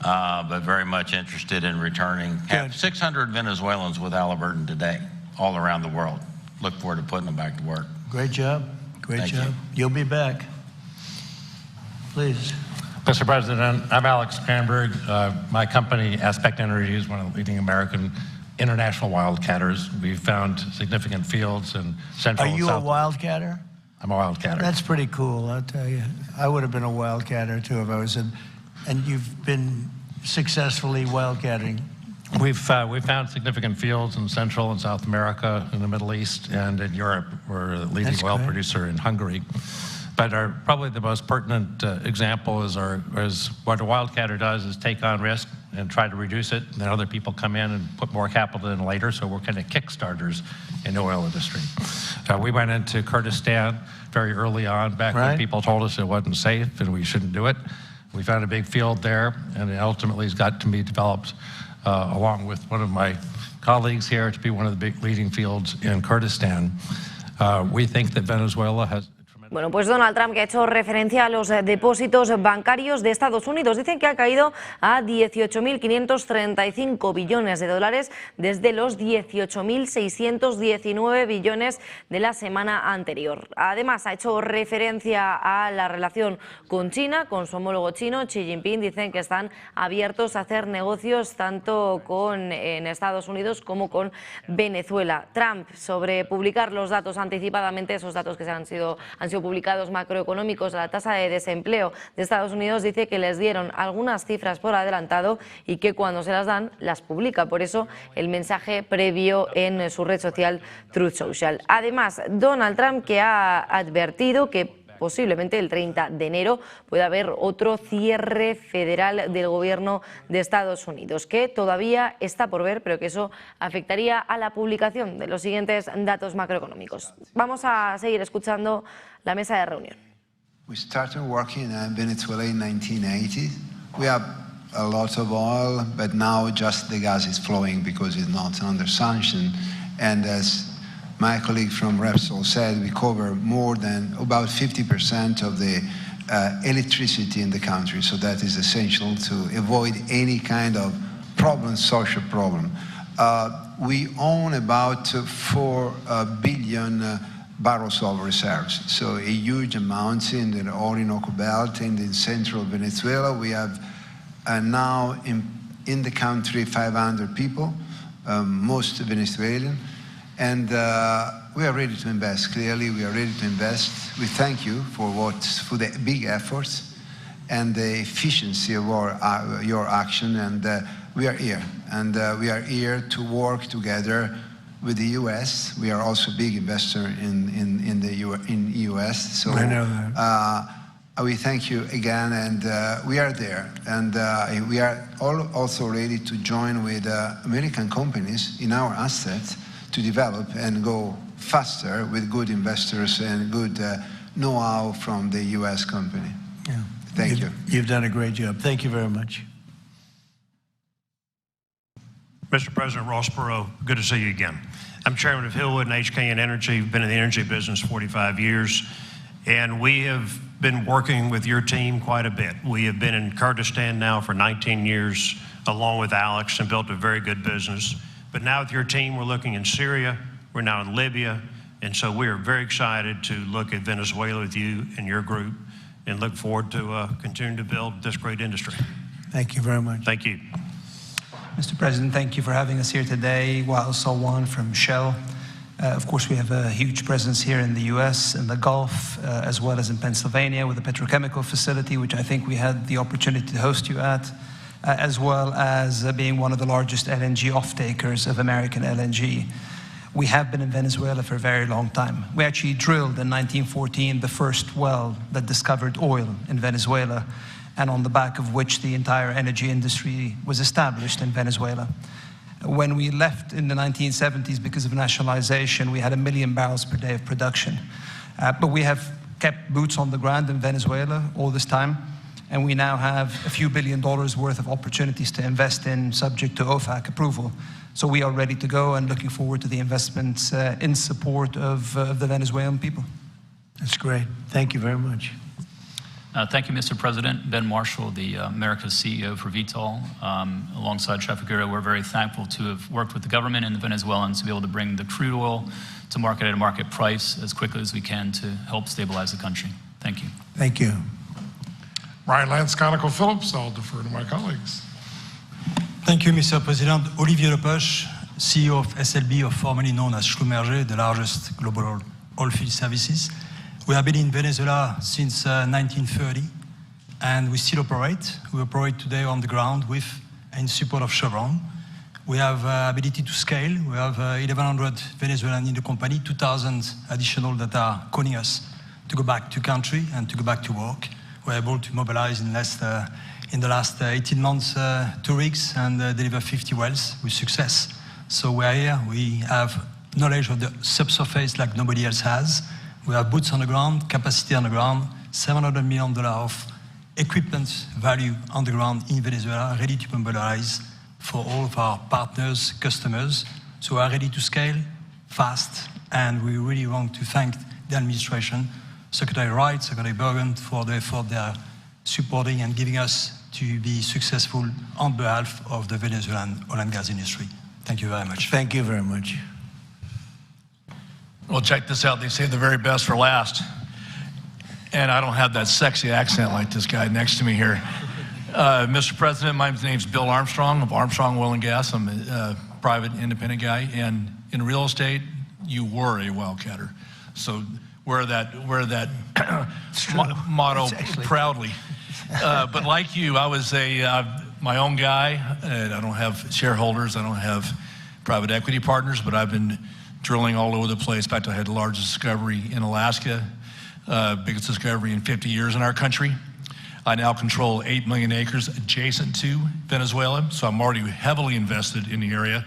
But very much interested in returning. Have 600 Venezuelans with Halliburton today, all around the world. Look forward to putting them back to work. Great job. Great Thank job. You'll be back. Please. Mr. President, I'm Alex Cranberg. My company, Aspect Energy, is one of the leading American international wildcatters. We've found significant fields in Central and Are you South. a wildcatter? I'm a wildcatter. That's pretty cool, I'll tell you. I would have been a wildcatter too if I was in. And you've been successfully wildcatting. We've found significant fields in Central and South America, in the Middle East, and in Europe. We're the leading That's oil great. producer in Hungary. But probably the most pertinent example is what a wildcatter does is take on risk and try to reduce it, and then other people come in and put more capital in later, so we're kind of kickstarters in the oil industry. We went into Kurdistan very early on, back when people told us it wasn't safe and we shouldn't do it. We found a big field there, and it ultimately has got to be developed along with one of my colleagues here to be one of the big leading fields in Kurdistan. We think that Venezuela has... Bueno, pues Donald Trump, que ha hecho referencia a los depósitos bancarios de Estados Unidos, dicen que ha caído a 18.535 billones de dólares desde los 18.619 billones de la semana anterior. Además, ha hecho referencia a la relación con China, con su homólogo chino, Xi Jinping. Dicen que están abiertos a hacer negocios tanto en Estados Unidos como con Venezuela. Trump, sobre publicar los datos anticipadamente, esos datos que han sido publicados macroeconómicos, la tasa de desempleo de Estados Unidos, dice que les dieron algunas cifras por adelantado y que cuando se las dan las publica. Por eso el mensaje previo en su red social Truth Social. Además, Donald Trump, que ha advertido que posiblemente el 30 de enero pueda haber otro cierre federal del gobierno de Estados Unidos, que todavía está por ver, pero que eso afectaría a la publicación de los siguientes datos macroeconómicos. Vamos a seguir escuchando la mesa de reunión. We started working in Venezuela in 1980. We have a lot of oil, but now just the gas is flowing because it's not under sanction. And as my colleague from Repsol said, we cover more than about 50% of the electricity in the country, so that is essential to avoid any kind of problem, social problem. We own about 4 billion barrels of reserves, so a huge amount in the Orinoco Belt and in central Venezuela. We have now in the country 500 people, most Venezuelan. And we are ready to invest. Clearly, we are ready to invest. We thank you for the big efforts and the efficiency of your action. And we are here. And we are here to work together with the U.S. We are also a big investor in the U.S. So I know that. We thank you again, and we are there. And we are also ready to join with American companies in our assets to develop and go faster with good investors and good know-how from the U.S. company. Yeah. Thank you. You've done a great job. Thank you very much. Mr. President Ross Perot, good to see you again. I'm chairman of Hillwood and HKN Energy. Been in the energy business 45 years, and we have been working with your team quite a bit. We have been in Kurdistan now for 19 years, along with Alex, and built a very good business. But now with your team, we're looking in Syria, we're now in Libya, and so we are very excited to look at Venezuela with you and your group and look forward to continuing to build this great industry. Thank you very much. Thank you. Mr. President, thank you for having us here today. Wael Salwan from Shell. Of course, we have a huge presence here in the U.S., in the Gulf, as well as in Pennsylvania with a petrochemical facility, which I think we had the opportunity to host you at. As well as being one of the largest LNG off-takers of American LNG. We have been in Venezuela for a very long time. We actually drilled in 1914 the first well that discovered oil in Venezuela, and on the back of which the entire energy industry was established in Venezuela. When we left in the 1970s because of nationalization, we had 1 million barrels per day of production. But we have kept boots on the ground in Venezuela all this time. And we now have a few $1 billion worth of opportunities to invest in, subject to OFAC approval. So we are ready to go and looking forward to the investments in support of the Venezuelan people. That's great. Thank you very much. Thank you, Mr. President. Ben Marshall, the America's CEO for Vitol. Alongside Trafigura, we're very thankful to have worked with the government and the Venezuelans to be able to bring the crude oil to market at a market price as quickly as we can to help stabilize the country. Thank you. Thank you. Ryan Lance, ConocoPhillips. I'll defer to my colleagues. Thank you, Mr. President. Olivier Lepoche, CEO of SLB, or formerly known as Schlumberger, the largest global oilfield services. We have been in Venezuela since 1930, and we still operate. We operate today on the ground with in support of Chevron. We have ability to scale. We have 1,100 Venezuelans in the company, 2,000 additional that are calling us to go back to country and to go back to work. We're able to mobilize in the last 18 months 2 rigs and deliver 50 wells with success. So we're here, we have knowledge of the subsurface like nobody else has. We have boots on the ground, capacity on the ground, $700 million of equipment value on the ground in Venezuela, ready to mobilize for all of our partners, customers. So we are ready to scale fast, and we really want to thank the administration, Secretary Wright, Secretary Bergen, for the effort they are supporting and giving us to be successful on behalf of the Venezuelan oil and gas industry. Thank you very much. Thank you very much. Well, check this out. They say the very best for last. And I don't have that sexy accent like this guy next to me here. Mr. President, my name's Bill Armstrong of Armstrong Oil and Gas. I'm a private independent guy. And in real estate, you were a wildcatter. So wear that motto proudly. But like you, I was my own guy. And I don't have shareholders. I don't have private equity partners, but I've been drilling all over the place. In fact, I had the largest discovery in Alaska, biggest discovery in 50 years in our country. I now control 8 million acres adjacent to Venezuela, so I'm already heavily invested in the area.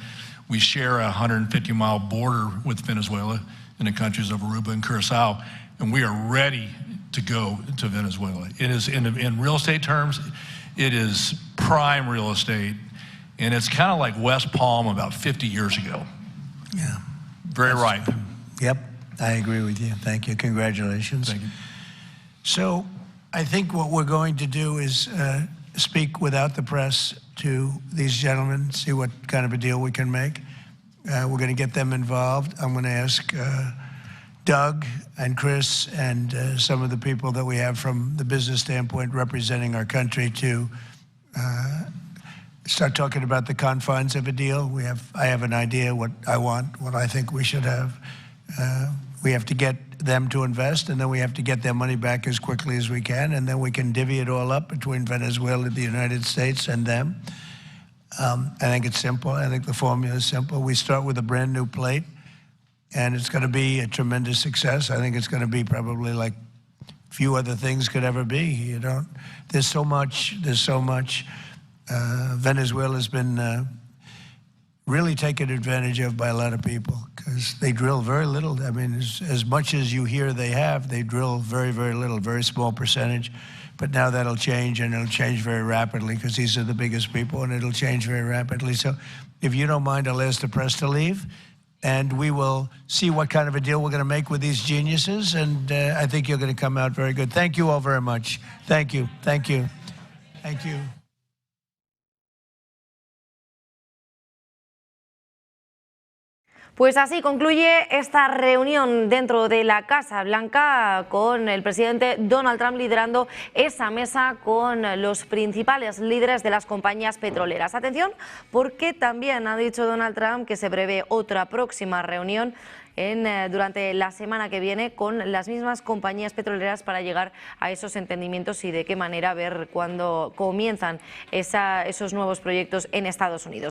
We share a 150-mile border with Venezuela in the countries of Aruba and Curacao, and we are ready to go to Venezuela. It is, in real estate terms, it is prime real estate, and it's kind of like West Palm about 50 years ago. Yeah. Very ripe. Yep, I agree with you. Thank you. Congratulations. Thank you. So I think what we're going to do is speak without the press to these gentlemen, see what kind of a deal we can make. We're going to get them involved. I'm going to ask Doug and Chris and some of the people that we have from the business standpoint representing our country to start talking about the confines of a deal. I have an idea what I want, what I think we should have. We have to get them to invest, and then we have to get their money back as quickly as we can, and then we can divvy it all up between Venezuela, the United States, and them. I think it's simple. I think the formula is simple. We start with a brand new plate, and it's going to be a tremendous success. I think it's going to be probably like few other things could ever be. There's so much. Venezuela's been really taken advantage of by a lot of people because they drill very little. I mean, as much as you hear they drill very, very little, very small percentage. But now that'll change, and it'll change very rapidly because these are the biggest people, and it'll change very rapidly. So if you don't mind, I'll ask the press to leave, and we will see what kind of a deal we're going to make with these geniuses, and I think you're going to come out very good. Thank you all very much. Thank you. Thank you. Thank you. Pues así concluye esta reunión dentro de la Casa Blanca con el presidente Donald Trump liderando esa mesa con los principales líderes de las compañías petroleras. Atención, porque también ha dicho Donald Trump que se prevé otra próxima reunión durante la semana que viene con las mismas compañías petroleras para llegar a esos entendimientos y de qué manera ver cuándo comienzan esos nuevos proyectos en Estados Unidos.